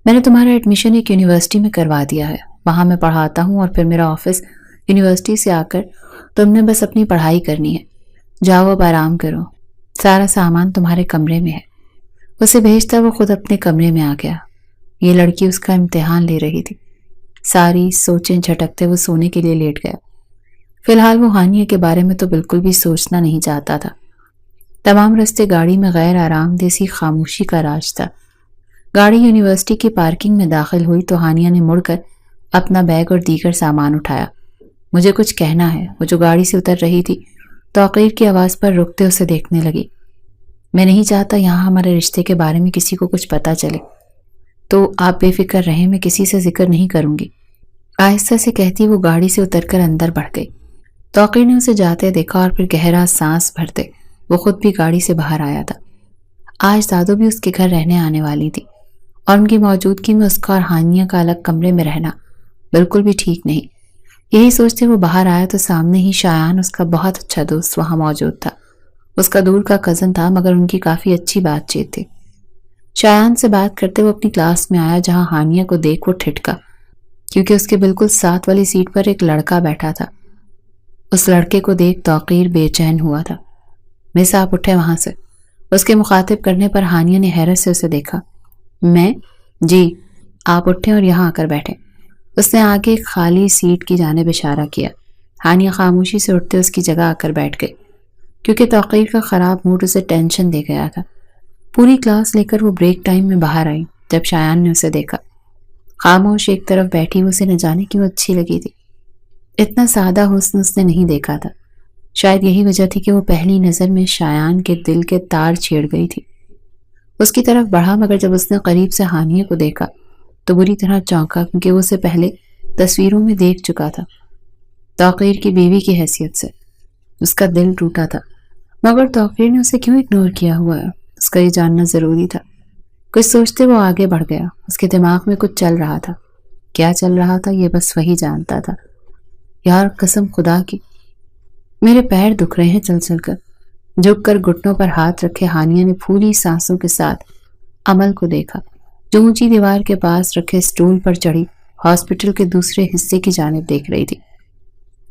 میں نے تمہارا ایڈمیشن ایک یونیورسٹی میں کروا دیا ہے، وہاں میں پڑھاتا ہوں، اور پھر میرا آفس یونیورسٹی سے آ کر تم نے بس اپنی پڑھائی کرنی ہے۔ جاؤ اب آرام کرو، سارا سامان تمہارے کمرے میں ہے۔ اسے بھیجتا وہ خود اپنے کمرے میں آ گیا۔ یہ لڑکی اس کا امتحان لے رہی تھی۔ ساری سوچیں جھٹکتے وہ سونے کے لیے لیٹ گیا۔ فی الحال وہ ہانیہ کے بارے میں تو بالکل بھی سوچنا نہیں چاہتا تھا۔ تمام رستے گاڑی میں غیر آرام دہ سی خاموشی کا راج تھا۔ گاڑی یونیورسٹی کی پارکنگ میں داخل ہوئی تو ہانیہ نے مڑ کر اپنا بیگ اور دیگر سامان اٹھایا۔ مجھے کچھ کہنا ہے، وہ جو گاڑی سے اتر رہی تھی توقیر کی آواز پر رکتے اسے دیکھنے لگی۔ میں نہیں چاہتا یہاں ہمارے رشتے کے بارے میں کسی کو کچھ پتا چلے، تو آپ بے فکر رہیں، میں کسی سے ذکر نہیں کروں گی۔ آہستہ سے کہتی وہ گاڑی سے اتر کر اندر بڑھ گئی۔ توقیر نے اسے جاتے دیکھا اور پھر گہرا سانس بھرتے وہ خود بھی گاڑی سے باہر آیا تھا۔ آج دادو بھی اس کے گھر رہنے آنے والی تھی، اور ان کی موجودگی میں اس کا اور ہانیہ کا الگ کمرے میں رہنا بالکل بھی ٹھیک نہیں۔ یہی سوچتے وہ باہر آیا تو سامنے ہی شایان، اس کا بہت اچھا دوست، وہاں موجود تھا۔ اس کا دور کا کزن تھا، مگر ان کی کافی اچھی بات چیت تھی۔ شایان سے بات کرتے وہ اپنی کلاس میں آیا، جہاں ہانیہ کو دیکھ وہ ٹھٹکا، کیونکہ اس کے بالکل ساتھ والی سیٹ پر ایک لڑکا بیٹھا تھا۔ اس لڑکے کو دیکھ توقیر بے چین ہوا تھا۔ مس آپ اٹھے وہاں سے، اس کے مخاطب کرنے پر ہانیہ نے حیرت سے اسے دیکھا۔ میں؟ جی، آپ اٹھیں اور یہاں آ کر بیٹھیں۔ اس نے آگے ایک خالی سیٹ کی جانب اشارہ کیا۔ ہانیہ خاموشی سے اٹھتے اس کی جگہ آ کر بیٹھ گئی، کیونکہ توقیر کا خراب موڈ اسے ٹینشن دے گیا تھا۔ پوری کلاس لے کر وہ بریک ٹائم میں باہر آئی۔ جب شایان نے اسے دیکھا خاموش ایک طرف بیٹھی، وہ اسے نہ جانے کیوں اچھی لگی تھی۔ اتنا سادہ حسن اس نے نہیں دیکھا تھا۔ شاید یہی وجہ تھی کہ وہ پہلی نظر میں شایان کے دل کے تار چھیڑ گئی تھی۔ اس کی طرف بڑھا، مگر جب اس نے قریب سے ہانیہ کو دیکھا تو بری طرح چونکا، کیونکہ وہ اسے پہلے تصویروں میں دیکھ چکا تھا۔ توقیر کی بیوی کی حیثیت سے اس کا دل ٹوٹا تھا، مگر توقیر نے اسے کیوں اگنور کیا ہوا ہے، اس کا یہ جاننا ضروری تھا۔ کچھ سوچتے وہ آگے بڑھ گیا۔ اس کے دماغ میں کچھ چل رہا تھا، کیا چل رہا تھا یہ بس وہی جانتا تھا۔ یار قسم خدا کی، میرے پیر دکھ رہے ہیں چل چل کر۔ جھک کر گھٹنوں پر ہاتھ رکھے ہانیہ نے پھولی سانسوں کے ساتھ امل کو دیکھا، جو اونچی دیوار کے پاس رکھے سٹول پر چڑھی ہاسپٹل کے دوسرے حصے کی جانب دیکھ رہی تھی۔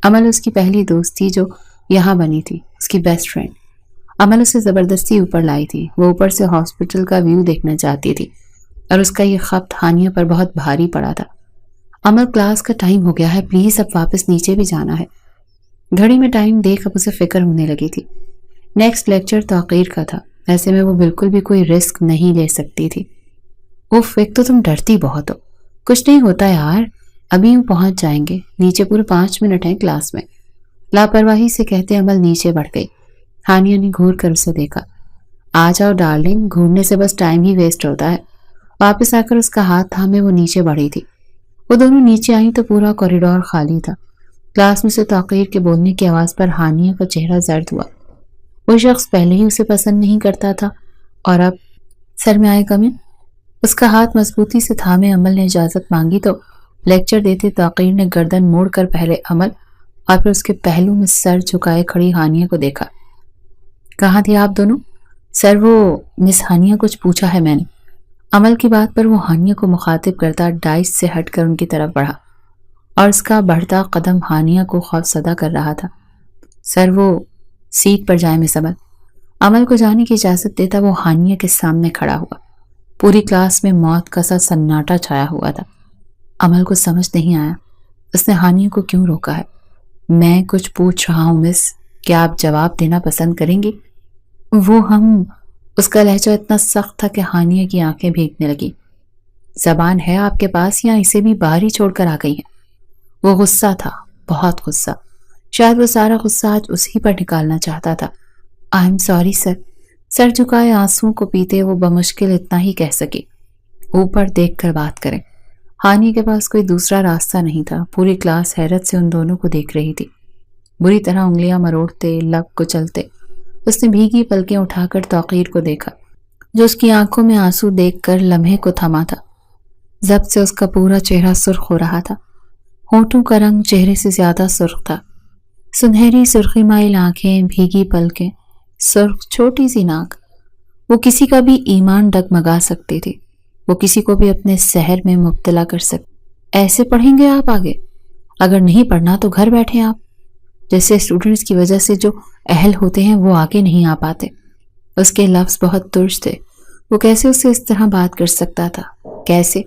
امل اس کی پہلی دوست تھی جو یہاں بنی تھی، اس کی بیسٹ فرینڈ۔ امل اسے زبردستی اوپر لائی تھی۔ وہ اوپر سے ہاسپٹل کا ویو دیکھنا چاہتی تھی، اور اس کا یہ خبط ہانیہ پر بہت بھاری پڑا تھا۔ امل کلاس کا ٹائم ہو گیا ہے، پلیز اب واپس نیچے بھی جانا ہے۔ گھڑی میں ٹائم دیکھ اب اسے فکر ہونے لگی تھی۔ نیکسٹ لیکچر توقیر کا تھا، ایسے میں وہ بالکل بھی کوئی رسک نہیں لے سکتی تھی۔ اوف، ایک تو تم ڈرتی بہت ہو۔ کچھ نہیں ہوتا یار، ابھی ہم پہنچ جائیں گے، نیچے پورے 5 منٹ ہیں کلاس میں۔ لاپرواہی سے کہتے عمل نیچے بڑھ گئی۔ ہانیہ نے گھور کر اسے دیکھا۔ آ جاؤ ڈارلنگ، گھورنے سے بس ٹائم ہی ویسٹ ہوتا ہے۔ واپس آ کر اس کا ہاتھ تھامے وہ نیچے بڑھی تھی۔ وہ دونوں نیچے آئیں تو پورا کوریڈور خالی تھا۔ کلاس میں سے توقیر کے بولنے کی آواز پر ہانیہ کا چہرہ زرد ہوا۔ وہ شخص پہلے ہی اسے پسند نہیں کرتا تھا اور اب سر میں آئے کمن۔ اس کا ہاتھ مضبوطی سے تھامے عمل نے اجازت مانگی تو لیکچر دیتے توقیر نے گردن موڑ کر پہلے عمل اور پھر اس کے پہلو میں سر جھکائے کھڑی ہانیہ کو دیکھا۔ کہاں تھی آپ دونوں؟ سر وہ مس ہانیہ کچھ پوچھا ہے میں نے۔ عمل کی بات پر وہ ہانیہ کو مخاطب کرتا ڈائس سے ہٹ کر ان کی طرف بڑھا اور اس کا بڑھتا قدم ہانیہ کو خوف زدہ کر رہا تھا۔ سر وہ سیٹ پر جائیں مس عمل۔ عمل کو جانے کی اجازت دیتا وہ ہانیہ کے سامنے کھڑا ہوا۔ پوری کلاس میں موت کا سا سناٹا چھایا ہوا تھا۔ عمل کو سمجھ نہیں آیا اس نے ہانیہ کو کیوں روکا ہے۔ میں کچھ پوچھ رہا ہوں مس، کیا آپ جواب دینا پسند کریں گی؟ وہ ہم اس کا لہجہ اتنا سخت تھا کہ ہانیہ کی آنکھیں بھیگنے لگی۔ زبان ہے آپ کے پاس یا اسے بھی باہر ہی چھوڑ کر آ گئی ہیں؟ وہ غصہ تھا، بہت غصہ۔ شاید وہ سارا غصہ آج اسی پر نکالنا چاہتا تھا۔ I am sorry sir. سر جھکائے آنسوں کو پیتے وہ بمشکل اتنا ہی کہہ سکی۔ اوپر دیکھ کر بات کریں۔ ہانیہ کے پاس کوئی دوسرا راستہ نہیں تھا۔ پوری کلاس حیرت سے ان دونوں کو دیکھ رہی تھی۔ بری طرح انگلیاں مروڑتے، لب کچلتے اس نے بھیگی پلکیں اٹھا کر توقیر کو دیکھا جو اس کی آنکھوں میں آنسو دیکھ کر لمحے کو تھما تھا۔ ضبط سے اس کا پورا چہرہ سرخ ہو رہا تھا۔ ہونٹوں کا رنگ چہرے سے زیادہ سرخ تھا۔ سنہری سرخی مائل آنکھیں، بھیگی پلکیں، سرخ چھوٹی سی ناک۔ وہ کسی کا بھی ایمان ڈگمگا سکتی تھی۔ وہ کسی کو بھی اپنے سحر میں مبتلا کر سکتی۔ ایسے پڑھیں گے آپ آگے؟ اگر نہیں پڑھنا تو گھر بیٹھیں آپ۔ جیسے اسٹوڈنٹس کی وجہ سے جو اہل ہوتے ہیں وہ آگے نہیں آ پاتے۔ اس کے لفظ بہت ترش تھے۔ وہ کیسے اسے اس طرح بات کر سکتا تھا؟ کیسے؟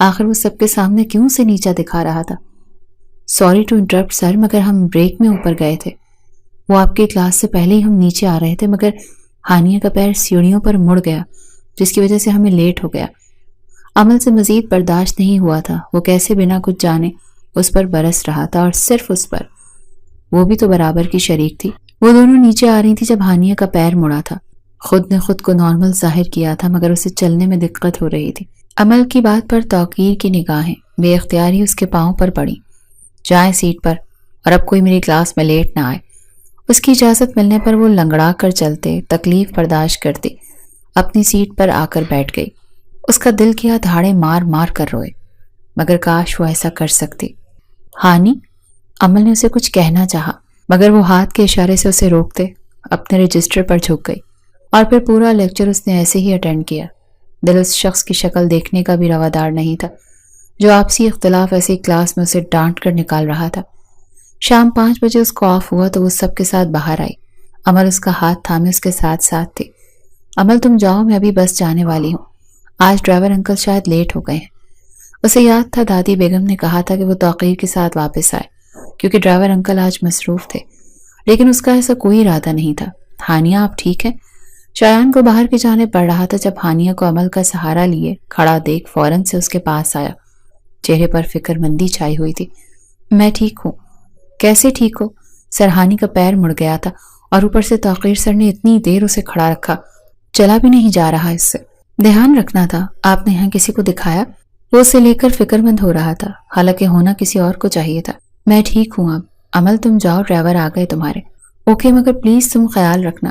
آخر وہ سب کے سامنے کیوں اسے نیچا دکھا رہا تھا؟ سوری ٹو انٹرپٹ سر، مگر ہم بریک میں اوپر گئے تھے۔ وہ آپ کی کلاس سے پہلے ہی ہم نیچے آ رہے تھے مگر ہانیہ کا پیر سیڑھیوں پر مڑ گیا جس کی وجہ سے ہمیں لیٹ ہو گیا۔ عمل سے مزید برداشت نہیں ہوا تھا۔ وہ کیسے بنا کچھ جانے اس پر برس رہا تھا اور صرف اس پر۔ وہ بھی تو برابر کی شریک تھی۔ وہ دونوں نیچے آ رہی تھی جب ہانیہ کا پیر مڑا تھا۔ خود نے خود کو نارمل ظاہر کیا تھا مگر اسے چلنے میں دقت ہو رہی تھی۔ عمل کی بات پر توقیر کی نگاہیں بے اختیار ہی اس کے پاؤں پر پڑی۔ جائیں سیٹ پر اور اب کوئی میری کلاس میں لیٹ نہ آئے۔ اس کی اجازت ملنے پر وہ لنگڑا کر چلتے، تکلیف برداشت کرتی اپنی سیٹ پر آ کر بیٹھ گئی۔ اس کا دل کیا دھاڑے مار مار کر روئے، مگر کاش وہ ایسا کر سکتی۔ ہانی، عمل نے اسے کچھ کہنا چاہا مگر وہ ہاتھ کے اشارے سے اسے روکتے اپنے رجسٹر پر جھک گئی اور پھر پورا لیکچر اس نے ایسے ہی اٹینڈ کیا۔ دل اس شخص کی شکل دیکھنے کا بھی روادار نہیں تھا جو آپسی اختلاف ایسی کلاس میں اسے ڈانٹ کر نکال رہا تھا۔ شام 5 بجے اس کو آف ہوا تو وہ سب کے ساتھ باہر آئی۔ عمل اس کا ہاتھ تھامے اس کے ساتھ ساتھ تھی۔ عمل تم جاؤ، میں ابھی بس جانے والی ہوں۔ آج ڈرائیور انکل شاید لیٹ ہو گئے ہیں۔ اسے یاد تھا دادی بیگم نے کہا تھا کہ وہ توقیر کے ساتھ واپس آئے کیونکہ ڈرائیور انکل آج مصروف تھے، لیکن اس کا ایسا کوئی ارادہ نہیں تھا۔ ہانیہ آپ ٹھیک ہے؟ شایان کو باہر کی جانب بڑھ رہا تھا جب ہانیہ کو عمل کا سہارا لیے کھڑا دیکھ فوراً سے اس کے پاس آیا۔ چہرے پر فکر مندی چھائی ہوئی تھی۔ میں ٹھیک ہوں۔ کیسے ٹھیک ہو؟ سرہانی کا پیر مڑ گیا تھا اور اوپر سے توقیر سر نے اتنی دیر اسے کھڑا رکھا، چلا بھی نہیں جا رہا اس سے۔ دھیان رکھنا تھا، آپ نے یہاں کسی کو دکھایا؟ وہ اسے لے کر فکر مند ہو رہا تھا، حالانکہ ہونا کسی اور کو چاہیے تھا۔ میں ٹھیک ہوں اب۔ عمل تم جاؤ، ڈرائیور آ گئے تمہارے۔ اوکے، مگر پلیز تم خیال رکھنا۔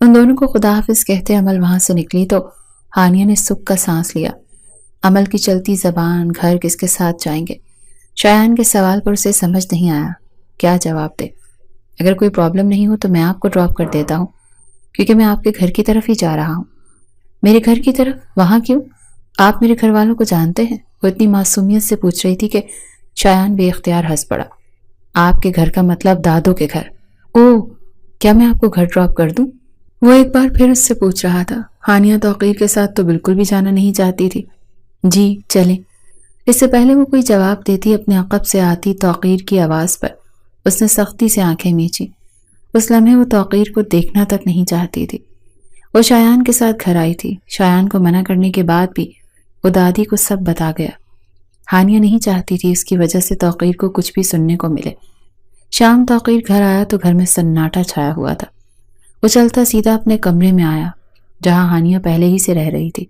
ان دونوں کو خدا حافظ کہتے عمل وہاں سے نکلی تو ہانیہ نے سکھ کا سانس لیا۔ عمل کی چلتی زبان، گھر کس کے ساتھ جائیں گے؟ شایان کے سوال پر اسے سمجھ نہیں آیا کیا جواب دے۔ اگر کوئی پرابلم نہیں ہو تو میں آپ کو ڈراپ کر دیتا ہوں کیونکہ میں آپ کے گھر کی طرف ہی جا رہا ہوں۔ میرے گھر کی طرف؟ وہاں کیوں؟ آپ میرے گھر والوں کو جانتے ہیں؟ وہ اتنی معصومیت سے پوچھ رہی تھی کہ شایان بے اختیار ہنس پڑا۔ آپ کے گھر کا مطلب دادو کے گھر؟ اوہ، کیا میں آپ کو گھر ڈراپ کر دوں؟ وہ ایک بار پھر اس سے پوچھ رہا تھا۔ ہانیہ توقیر کے ساتھ تو بالکل بھی جانا نہیں چاہتی تھی۔ جی چلیں۔ اس سے پہلے وہ کوئی جواب دیتی اپنے عقب سے آتی توقیر کی آواز پر اس نے سختی سے آنکھیں میچی۔ اس لمحے وہ توقیر کو دیکھنا تک نہیں چاہتی تھی۔ وہ شایان کے ساتھ گھر آئی تھی۔ شایان کو منع کرنے کے بعد بھی وہ دادی کو سب بتا گیا۔ ہانیہ نہیں چاہتی تھی اس کی وجہ سے توقیر کو کچھ بھی سننے کو ملے۔ شام توقیر گھر آیا تو گھر میں سناٹا چھایا ہوا تھا۔ وہ چلتا سیدھا اپنے کمرے میں آیا جہاں ہانیہ پہلے ہی سے رہ رہی تھی۔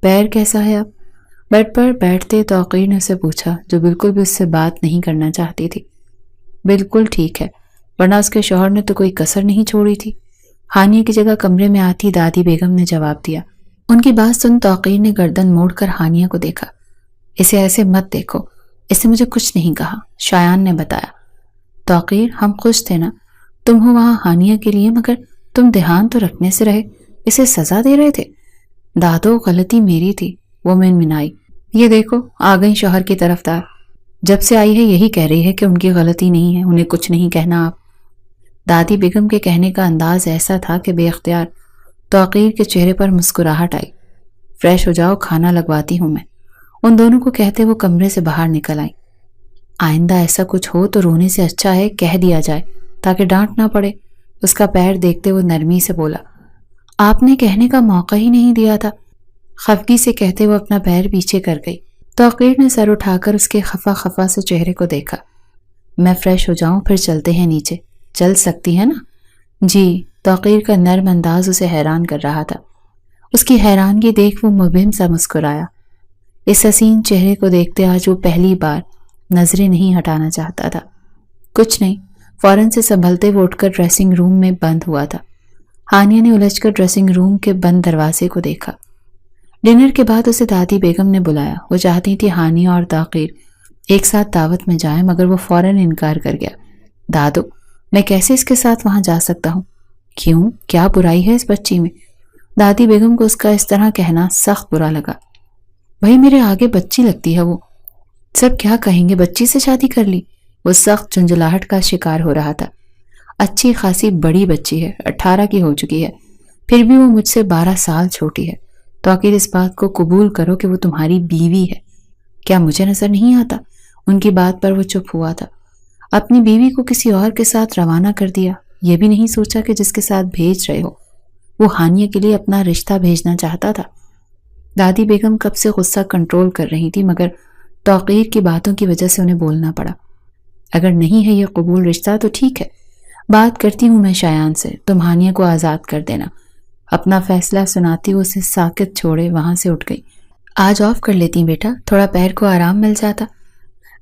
پیر کیسا ہے اب؟ بیڈ پر بیٹھتے توقیر نے اسے پوچھا، جو بالکل بھی اس سے بات نہیں کرنا چاہتی تھی۔ بالکل ٹھیک ہے، ورنہ اس کے شوہر نے تو کوئی کسر نہیں چھوڑی تھی، ہانیہ کی جگہ کمرے میں آتی دادی بیگم نے جواب دیا۔ ان کی بات سن توقیر نے گردن موڑ کر ہانیہ کو دیکھا۔ اسے ایسے مت دیکھو، اس نے مجھے کچھ نہیں کہا، شایان نے بتایا۔ توقیر، ہم خوش تھے نا، تم ہو وہاں ہانیہ کے لیے، مگر تم دھیان تو رکھنے سے رہے، اسے سزا دے رہے تھے۔ دادو، غلطی میری تھی، وہ منمنائی۔ یہ دیکھو آ گئی شوہر کی طرفدار، جب سے آئی ہے یہی کہہ رہی ہے کہ ان کی غلطی نہیں ہے، انہیں کچھ نہیں کہنا۔ آپ دادی بیگم کے کہنے کا انداز ایسا تھا کہ بے اختیار توقیر کے چہرے پر مسکراہٹ آئی۔ فریش ہو جاؤ، کھانا لگواتی ہوں میں، ان دونوں کو کہتے وہ کمرے سے باہر نکل آئیں۔ آئندہ ایسا کچھ ہو تو رونے سے اچھا ہے کہہ دیا جائے تاکہ ڈانٹ نہ پڑے، اس کا پیر دیکھتے وہ نرمی سے بولا۔ آپ نے کہنے کا موقع ہی نہیں دیا تھا، خفگی سے کہتے وہ اپنا پیر پیچھے کر گئی۔ توقیر نے سر اٹھا کر اس کے خفا خفا سے چہرے کو دیکھا۔ میں فریش ہو جاؤں پھر چلتے ہیں نیچے، چل سکتی ہے نا؟ جی۔ توقیر کا نرم انداز اسے حیران کر رہا تھا۔ اس کی حیرانگی دیکھ وہ مبہم سا مسکرایا۔ اس حسین چہرے کو دیکھتے آج وہ پہلی بار نظریں نہیں ہٹانا چاہتا تھا۔ کچھ نہیں، فوراً سے سنبھلتے وہ اٹھ کر ڈریسنگ روم میں بند ہوا تھا۔ ہانیہ نے الجھ کر ڈریسنگ روم کے بند دروازے کو دیکھا۔ ڈنر کے بعد اسے دادی بیگم نے بلایا۔ وہ چاہتی تھی ہانیہ اور توقیر ایک ساتھ دعوت میں جائیں، مگر وہ فوراً انکار کر گیا۔ دادو، میں کیسے اس کے ساتھ وہاں جا سکتا ہوں؟ کیوں؟ کیا برائی ہے اس بچی میں؟ دادی بیگم کو اس کا اس طرح کہنا سخت برا لگا۔ بھائی میرے آگے بچی لگتی ہے وہ، سب کیا کہیں گے، بچی سے شادی کر لی؟ وہ سخت جھنجھلاہٹ کا شکار ہو رہا تھا۔ اچھی خاصی بڑی بچی ہے، 18 کی ہو چکی ہے، پھر بھی وہ مجھ سے 12 سال چھوٹی ہے۔ توقیر اس بات کو قبول کرو کہ وہ تمہاری بیوی ہے۔ کیا مجھے نظر نہیں آتا؟ ان کی بات پر وہ چپ ہوا تھا۔ اپنی بیوی کو کسی اور کے ساتھ روانہ کر دیا، یہ بھی نہیں سوچا کہ جس کے ساتھ بھیج رہے ہو وہ ہانیہ کے لیے اپنا رشتہ بھیجنا چاہتا تھا۔ دادی بیگم کب سے غصہ کنٹرول کر رہی تھی، مگر توقیر کی باتوں کی وجہ سے انہیں بولنا پڑا۔ اگر نہیں ہے یہ قبول رشتہ تو ٹھیک ہے، بات کرتی ہوں میں شایان سے، تم ہانیہ کو آزاد کر دینا۔ اپنا فیصلہ سناتی وہ اسے ساکت چھوڑے وہاں سے اٹھ گئی۔ آج آف کر لیتی بیٹا، تھوڑا پیر کو آرام مل جاتا۔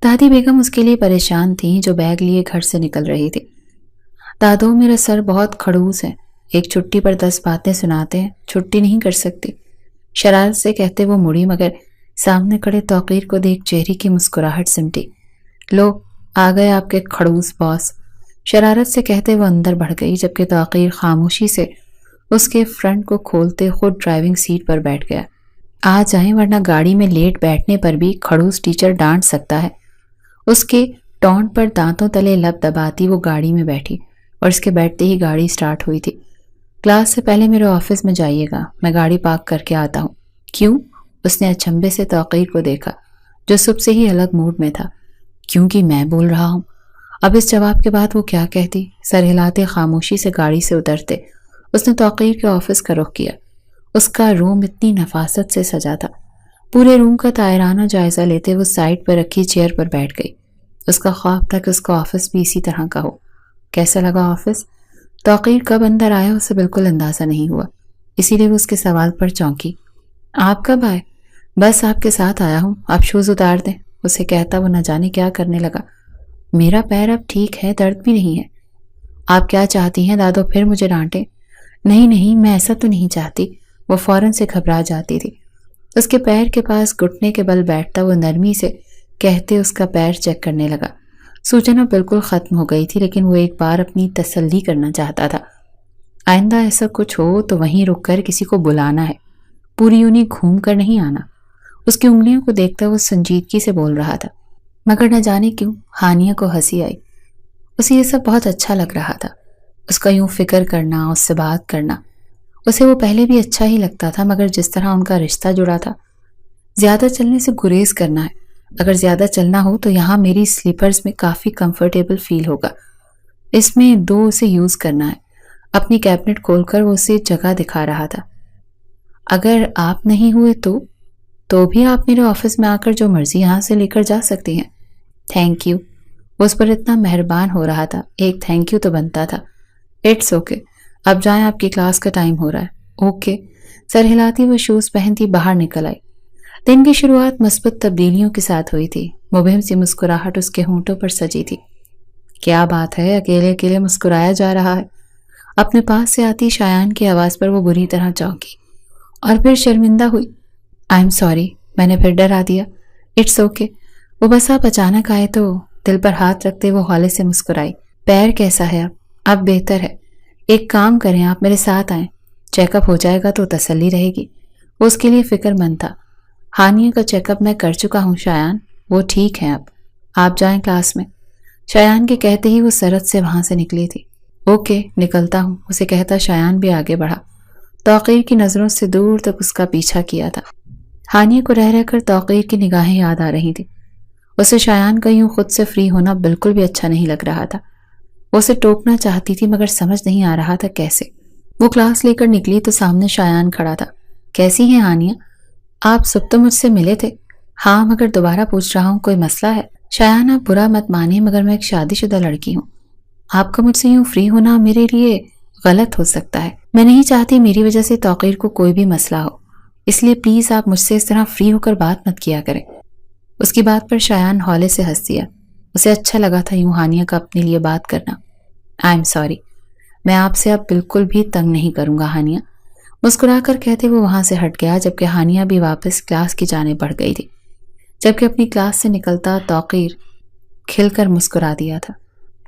دادی بیگم اس کے لیے پریشان تھیں جو بیگ لیے گھر سے نکل رہی تھی۔ دادو، میرا سر بہت کھڑوس ہے، ایک چھٹی پر 10 باتیں سناتے ہیں، چھٹی نہیں کر سکتی، شرارت سے کہتے وہ مڑی، مگر سامنے کھڑے توقیر کو دیکھ چہرے کی مسکراہٹ سمٹی۔ لو آ گئے آپ کے کھڑوس باس، شرارت سے کہتے وہ اندر بڑھ گئی، جبکہ توقیر خاموشی سے اس کے فرنٹ کو کھولتے خود ڈرائیونگ سیٹ پر بیٹھ گیا۔ آ جائیں ورنہ گاڑی میں لیٹ بیٹھنے پر بھی کھڑوس ٹیچر ڈانٹ سکتا ہے۔ اس کے ٹونٹ پر دانتوں تلے لب دباتی وہ گاڑی میں بیٹھی اور اس کے بیٹھتے ہی گاڑی سٹارٹ ہوئی تھی۔ کلاس سے پہلے میرے آفس میں جائیے گا، میں گاڑی پارک کر کے آتا ہوں۔ کیوں؟ اس نے اچنبھے سے توقیر کو دیکھا جو صبح سے ہی الگ موڈ میں تھا۔ کیونکہ میں بول رہا ہوں۔ اب اس جواب کے بعد وہ کیا کہتی؟ سر ہلاتے خاموشی سے گاڑی سے اترتے اس نے توقیر کے آفس کا رخ کیا۔ اس کا روم اتنی نفاست سے سجا تھا۔ پورے روم کا طائرانہ جائزہ لیتے وہ سائڈ پر رکھی چیئر پر بیٹھ گئی۔ اس کا خواب تھا کہ اس کا آفس بھی اسی طرح کا ہو۔ کیسا لگا آفس؟ توقیر کب اندر آیا اسے بالکل اندازہ نہیں ہوا، اسی لیے وہ اس کے سوال پر چونکی۔ آپ کب آئے؟ بس آپ کے ساتھ آیا ہوں، آپ شوز اتار دیں، اسے کہتا وہ نہ جانے کیا کرنے لگا۔ میرا پیر اب ٹھیک ہے، درد بھی نہیں ہے۔ آپ کیا چاہتی ہیں دادو پھر مجھے ڈانٹے؟ نہیں نہیں، میں ایسا تو نہیں چاہتی، وہ فوراً سے گھبرا جاتی تھی۔ اس کے پیر کے پاس گھٹنے کے بل بیٹھتا وہ نرمی سے کہتے اس کا پیر چیک کرنے لگا۔ سوجن اب بالکل ختم ہو گئی تھی، لیکن وہ ایک بار اپنی تسلی کرنا چاہتا تھا۔ آئندہ ایسا کچھ ہو تو وہیں رک کر کسی کو بلانا ہے، پوری یونی گھوم کر نہیں آنا۔ اس کی انگلیوں کو دیکھتا وہ سنجیدگی سے بول رہا تھا، مگر نہ جانے کیوں ہانیہ کو ہنسی آئی۔ اسے یہ سب بہت اچھا لگ رہا تھا، اس کا یوں فکر کرنا، اس سے بات کرنا۔ اسے وہ پہلے بھی اچھا ہی لگتا تھا، مگر جس طرح ان کا رشتہ جڑا تھا۔ زیادہ چلنے سے گریز کرنا ہے، اگر زیادہ چلنا ہو تو یہاں میری سلیپرز میں کافی کمفرٹیبل فیل ہوگا، اس میں 2 اسے یوز کرنا ہے۔ اپنی کیبنٹ کھول کر وہ اسے جگہ دکھا رہا تھا۔ اگر آپ نہیں ہوئے تو بھی آپ میرے آفس میں آ کر جو مرضی یہاں سے لے کر جا سکتی ہیں۔ تھینک یو، وہ اس پر اتنا مہربان ہو رہا تھا، ایک تھینک یو تو بنتا تھا۔ اٹس اوکے، اب جائیں، آپ کی کلاس کا ٹائم ہو رہا ہے۔ اوکے، سر ہلاتی وہ شوز پہنتی باہر نکل آئی۔ دن کی شروعات مثبت تبدیلیوں کے ساتھ ہوئی تھی، مبہم سی مسکراہٹ اس کے ہونٹوں پر سجی تھی۔ کیا بات ہے، اکیلے اکیلے مسکرایا جا رہا ہے؟ اپنے پاس سے آتی شایان کی آواز پر وہ بری طرح چونکی اور پھر شرمندہ ہوئی۔ آئی ایم سوری، میں نے پھر ڈرا دیا۔ اٹس اوکے، وہ بس آپ اچانک آئے تو دل پر ہاتھ رکھتے وہ ہولے سے مسکرائی۔ پیر کیسا ہے اب بہتر ہے؟ ایک کام کریں، آپ میرے ساتھ آئیں، چیک اپ ہو جائے گا تو تسلی رہے گی۔ وہ اس کے لیے فکر مند تھا۔ ہانیہ کا چیک اپ میں کر چکا ہوں شایان، وہ ٹھیک ہے اب، آپ جائیں کلاس میں۔ شایان کے کہتے ہی وہ سرعت سے وہاں سے نکلی تھی۔ اوکے، نکلتا ہوں، اسے کہتا شایان بھی آگے بڑھا۔ توقیر کی نظروں سے دور تک اس کا پیچھا کیا تھا۔ ہانیہ کو رہ رہ کر توقیر کی نگاہیں یاد آ رہی تھی۔ اسے شایان کا یوں خود سے فری ہونا بالکل بھی اچھا نہیں لگ رہا تھا۔ وہ اسے ٹوکنا چاہتی تھی مگر سمجھ نہیں آ رہا تھا کیسے۔ وہ کلاس لے کر نکلی تو سامنے شایان کھڑا تھا۔ کیسی ہیں ہانیہ؟ آپ صبح تو مجھ سے ملے تھے۔ ہاں، مگر دوبارہ پوچھ رہا ہوں، کوئی مسئلہ ہے؟ شایان، آپ برا مت مانیے مگر میں ایک شادی شدہ لڑکی ہوں۔ آپ کا مجھ سے یوں فری ہونا میرے لیے غلط ہو سکتا ہے۔ میں نہیں چاہتی میری وجہ سے توقیر کو کوئی بھی مسئلہ ہو، اس لیے پلیز آپ مجھ سے اس طرح فری ہو کر بات مت کیا کریں۔ اس کی بات پر شایان ہولے سے ہنس دیا۔ اسے اچھا لگا تھا یوں ہانیہ کا اپنے لیے بات کرنا۔ آئی ایم سوری، میں آپ سے اب بالکل بھی تنگ نہیں کروں گا ہانیہ، مسکرا کر کہتے وہ وہاں سے ہٹ گیا، جبکہ ہانیہ بھی واپس کلاس کی جانب بڑھ گئی تھی۔ جبکہ اپنی کلاس سے نکلتا توقیر کھل کر مسکرا دیا تھا۔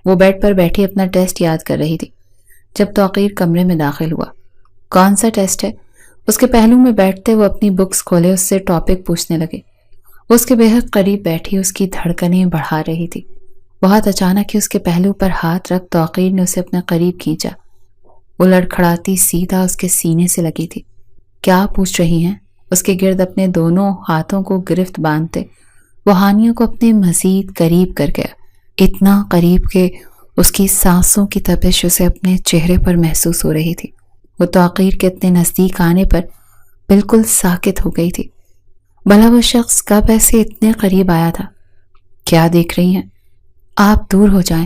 وہ بیڈ پر بیٹھی اپنا ٹیسٹ یاد کر رہی تھی جب توقیر کمرے میں داخل ہوا۔ کون سا ٹیسٹ ہے؟ اس کے پہلو میں بیٹھتے وہ اپنی بکس کھولے اس سے ٹاپک پوچھنے لگے۔ وہ اس کے بے حد قریب بیٹھی اس کی دھڑکنیں بڑھا رہی تھی۔ بہت اچانک ہی اس کے پہلو پر ہاتھ رکھ توقیر نے اسے اپنے قریب کھینچا۔ وہ لڑکھڑاتی سیدھا اس کے سینے سے لگی تھی۔ کیا پوچھ رہی ہیں؟ اس کے گرد اپنے دونوں ہاتھوں کو گرفت باندھتے وہ ہانیہ کو اپنے مزید قریب کر گیا، اتنا قریب کہ اس کی سانسوں کی تپش اسے اپنے چہرے پر محسوس ہو رہی تھی۔ وہ توقیر کے اتنے نزدیک آنے پر بالکل ساکت ہو گئی تھی۔ بھلا وہ شخص کب ایسے اتنے قریب آیا تھا؟ کیا دیکھ رہی ہیں؟ آپ دور ہو جائیں۔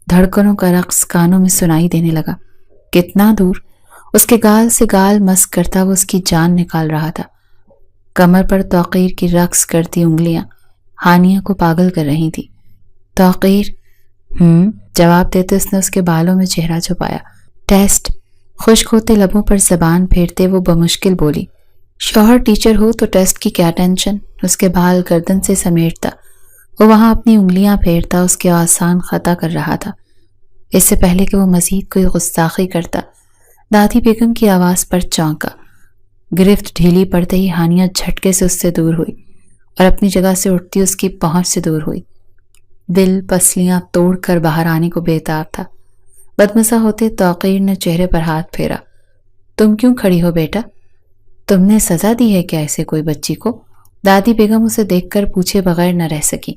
دھڑکنوں کا رقص کانوں میں سنائی دینے لگا۔ کتنا دور؟ اس کے گال سے گال مس کرتا وہ اس کی جان نکال رہا تھا۔ کمر پر توقیر کی رقص کرتی انگلیاں ہانیہ کو پاگل کر رہی تھی۔ توقیر جواب دیتے اس نے اس کے بالوں میں چہرہ چھپایا۔ ٹیسٹ؟ خشک ہوتے لبوں پر زبان پھیرتے وہ بمشکل بولی۔ شوہر ٹیچر ہو تو ٹیسٹ کی کیا ٹینشن؟ اس کے بال گردن سے سمیٹتا وہ وہاں اپنی انگلیاں پھیرتا اس کے آسان خطا کر رہا تھا۔ اس سے پہلے کہ وہ مزید کوئی گستاخی کرتا، دادی بیگم کی آواز پر چونکا۔ گرفت ڈھیلی پڑتے ہی ہانیہ جھٹکے سے اس سے دور ہوئی اور اپنی جگہ سے اٹھتی اس کی پہنچ سے دور ہوئی۔ دل پسلیاں توڑ کر باہر آنے کو بےتاب تھا۔ بدمزہ ہوتے توقیر نے چہرے پر ہاتھ پھیرا۔ تم کیوں کھڑی ہو بیٹا؟ تم نے سزا دی ہے کیا ایسے کوئی بچی کو؟ دادی بیگم اسے دیکھ کر پوچھے بغیر نہ رہ سکی۔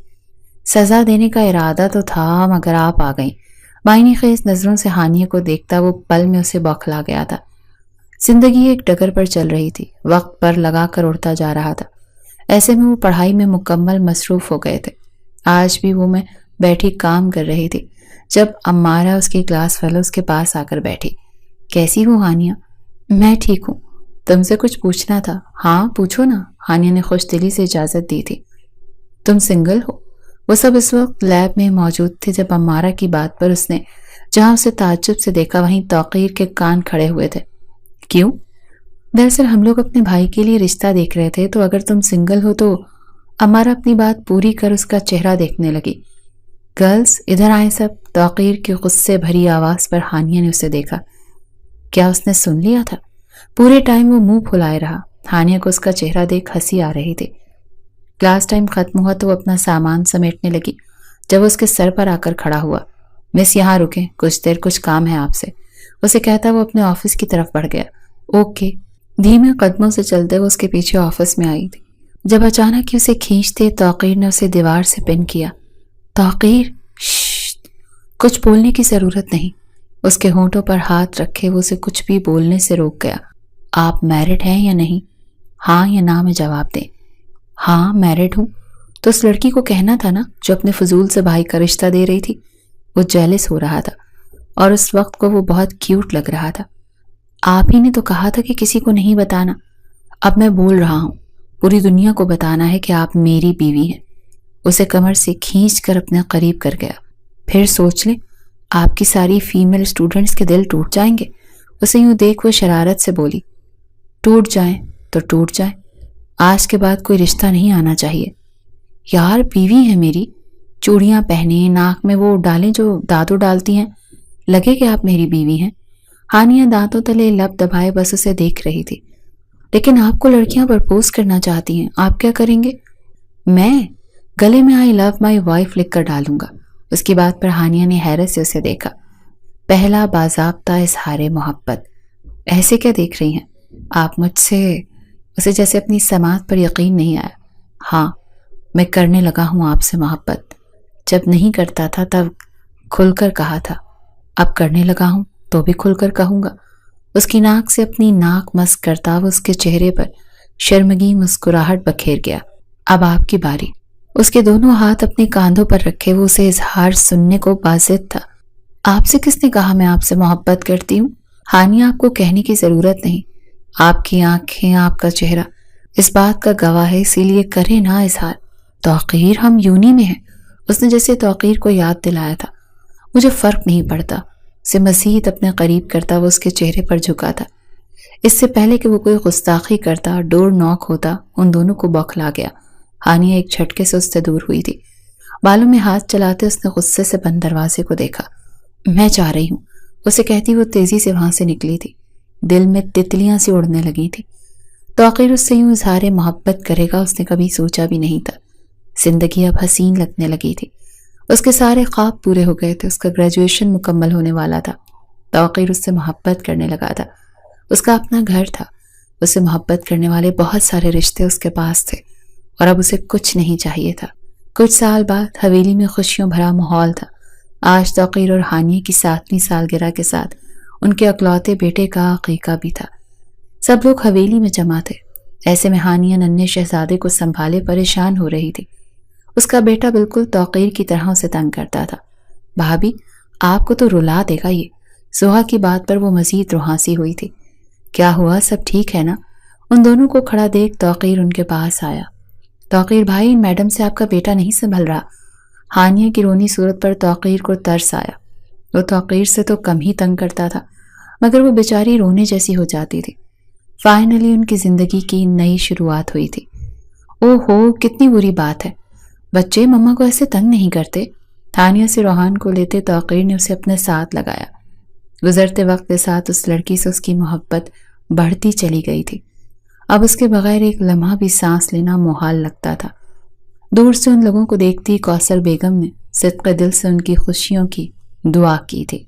سزا دینے کا ارادہ تو تھا مگر آپ آ گئیں۔ معنی خیز نظروں سے ہانیہ کو دیکھتا وہ پل میں اسے بوکھلا گیا تھا۔ زندگی ایک ڈگر پر چل رہی تھی، وقت پر لگا کر اڑتا جا رہا تھا۔ ایسے میں وہ پڑھائی میں مکمل مصروف ہو گئے تھے۔ آج بھی وہ میں بیٹھی کام کر رہی تھی جب امارہ اس کی کلاس فیلوز کے پاس آ کر بیٹھی۔ کیسی ہو ہانیہ؟ میں ٹھیک ہوں، تم سے کچھ پوچھنا تھا۔ ہاں پوچھو نا، ہانیہ نے خوش دلی سے اجازت دی تھی۔ تم سنگل ہو؟ وہ سب اس وقت لیب میں موجود تھے جب امارہ کی بات پر اس نے جہاں اسے تعجب سے دیکھا وہیں توقیر کے کان کھڑے ہوئے تھے۔ کیوں؟ دراصل ہم لوگ اپنے بھائی کے لیے رشتہ دیکھ رہے تھے، تو اگر تم سنگل ہو تو امارہ اپنی بات پوری کر اس کا چہرہ دیکھنے لگی۔ گرلز ادھر آئیں سب، توقیر کی غصے بھری آواز پر ہانیہ نے اسے دیکھا۔ کیا اس نے سن لیا تھا؟ پورے ٹائم وہ منہ پھلائے رہا۔ ہانیہ کو اس کا چہرہ دیکھ ہنسی آ رہی تھی۔ کلاس ٹائم ختم ہوا تو وہ اپنا سامان سمیٹنے لگی جب وہ اس کے سر پر آ کر کھڑا ہوا۔ مس یہاں رکیں، کچھ دیر کچھ کام ہے آپ سے، اسے کہتا وہ اپنے آفس کی طرف بڑھ گیا۔ اوکے، دھیمے قدموں سے چلتے وہ اس کے پیچھے آفس میں آئی تھی جب اچانک ہی اسے کھینچتے توقیر نے اسے دیوار سے پن کیا۔ توقیر، ششت، کچھ بولنے کی ضرورت نہیں۔ اس کے ہونٹوں پر ہاتھ رکھے وہ اسے کچھ بھی بولنے سے روک گیا۔ آپ میرڈ ہیں یا نہیں؟ ہاں یا نہ میں جواب دیں۔ ہاں میرڈ ہوں۔ تو اس لڑکی کو کہنا تھا نا جو اپنے فضول سے بھائی کا رشتہ دے رہی تھی. وہ جیلس ہو رہا تھا اور اس وقت کو وہ بہت کیوٹ لگ رہا تھا. آپ ہی نے تو کہا تھا کہ کسی کو نہیں بتانا. اب میں بول رہا ہوں، پوری دنیا کو بتانا ہے کہ آپ میری بیوی ہیں. اسے کمر سے کھینچ کر اپنے قریب کر گیا. پھر سوچ لیں آپ کی ساری فیمیل اسٹوڈنٹس کے دل ٹوٹ جائیں گے. اسے یوں دیکھ وہ شرارت سے بولی، ٹوٹ جائیں تو ٹوٹ جائیں، آج کے بعد کوئی رشتہ نہیں آنا چاہیے. یار بیوی ہے میری، چوڑیاں پہنے، ناک میں وہ ڈالیں جو دادو ڈالتی ہیں، لگے کہ آپ میری بیوی ہیں. ہانیہ دانتوں تلے لب دبائے بس اسے دیکھ رہی تھی. لیکن آپ کو لڑکیاں پرپوز کرنا چاہتی ہیں، آپ کیا کریں گے؟ میں گلے میں آئی لو مائی وائف لکھ کر ڈالوں گا. اس کی بات پر ہانیہ نے حیرت سے اسے دیکھا. پہلا باضابطہ اظہار محبت. ایسے کیا دیکھ رہی ہیں آپ مجھ سے؟ اسے جیسے اپنی سماعت پر یقین نہیں آیا. ہاں میں کرنے لگا ہوں آپ سے محبت. جب نہیں کرتا تھا تب کھل کر کہا تھا، اب کرنے لگا ہوں تو بھی کھل کر کہوں گا. اس کی ناک سے اپنی ناک مس کرتا وہ اس کے چہرے پر شرمگی مسکراہٹ بکھیر گیا. اب آپ کی باری. اس کے دونوں ہاتھ اپنے کاندھوں پر رکھے وہ اسے اظہار سننے کو بازد تھا. آپ سے کس نے کہا میں آپ سے محبت کرتی ہوں؟ ہانیہ آپ کو کہنے کی ضرورت نہیں. آپ کی آنکھیں، آپ کا چہرہ اس بات کا گواہ ہے، اسی لیے کرے نا اظہار. توقیر ہم یونی میں ہیں. اس نے جیسے توقیر کو یاد دلایا تھا. مجھے فرق نہیں پڑتا. اسے مزید اپنے قریب کرتا وہ اس کے چہرے پر جھکا تھا. اس سے پہلے کہ وہ کوئی گستاخی کرتا، ڈور ناک ہوتا، ان دونوں کو بوکھلا گیا. ہانیہ ایک جھٹکے سے اس سے دور ہوئی تھی. بالوں میں ہاتھ چلاتے اس نے غصے سے بند دروازے کو دیکھا. میں جا رہی ہوں، اسے کہتی وہ تیزی سے وہاں سے نکلی تھی. دل میں تتلیاں سی اڑنے لگی تھی. توقیر اس سے یوں اظہار محبت کرے گا اس نے کبھی سوچا بھی نہیں تھا. زندگی اب حسین لگنے لگی تھی. اس کے سارے خواب پورے ہو گئے تھے. اس کا گریجویشن مکمل ہونے والا تھا. توقیر اس سے محبت کرنے لگا تھا. اس کا اپنا گھر تھا. اس سے محبت کرنے والے بہت سارے رشتے اس کے پاس تھے اور اب اسے کچھ نہیں چاہیے تھا. کچھ سال بعد حویلی میں خوشیوں بھرا ماحول تھا. آج توقیر اور ہانیہ کی 7ویں سالگرہ کے ساتھ ان کے اکلوتے بیٹے کا عقیقہ بھی تھا. سب لوگ حویلی میں جمع تھے. ایسے میں ہانیہ ننھے شہزادے کو سنبھالے پریشان ہو رہی تھی. اس کا بیٹا بالکل توقیر کی طرح اسے تنگ کرتا تھا. بھابھی آپ کو تو رلا دے گا یہ. سہا کی بات پر وہ مزید روحانسی ہوئی تھی. کیا ہوا، سب ٹھیک ہے نا؟ ان دونوں کو کھڑا دیکھ توقیر ان کے پاس آیا. توقیر بھائی، میڈم سے آپ کا بیٹا نہیں سنبھل رہا. ہانیہ کی رونی صورت پر توقیر کو ترس آیا. وہ توقیر سے تو کم ہی تنگ کرتا تھا مگر وہ بیچاری رونے جیسی ہو جاتی تھی. فائنلی ان کی زندگی کی نئی شروعات ہوئی تھی. او ہو، کتنی بری بات ہے. بچے مما کو ایسے تنگ نہیں کرتے. ہانیہ سے روحان کو لیتے توقیر نے اسے اپنے ساتھ لگایا. گزرتے وقت کے ساتھ اس لڑکی سے اس کی محبت بڑھتی چلی گئی تھی. اب اس کے بغیر ایک لمحہ بھی سانس لینا محال لگتا تھا. دور سے ان لوگوں کو دیکھتی کوثر بیگم نے صدقے دل سے ان کی خوشیوں کی دعا کی تھی.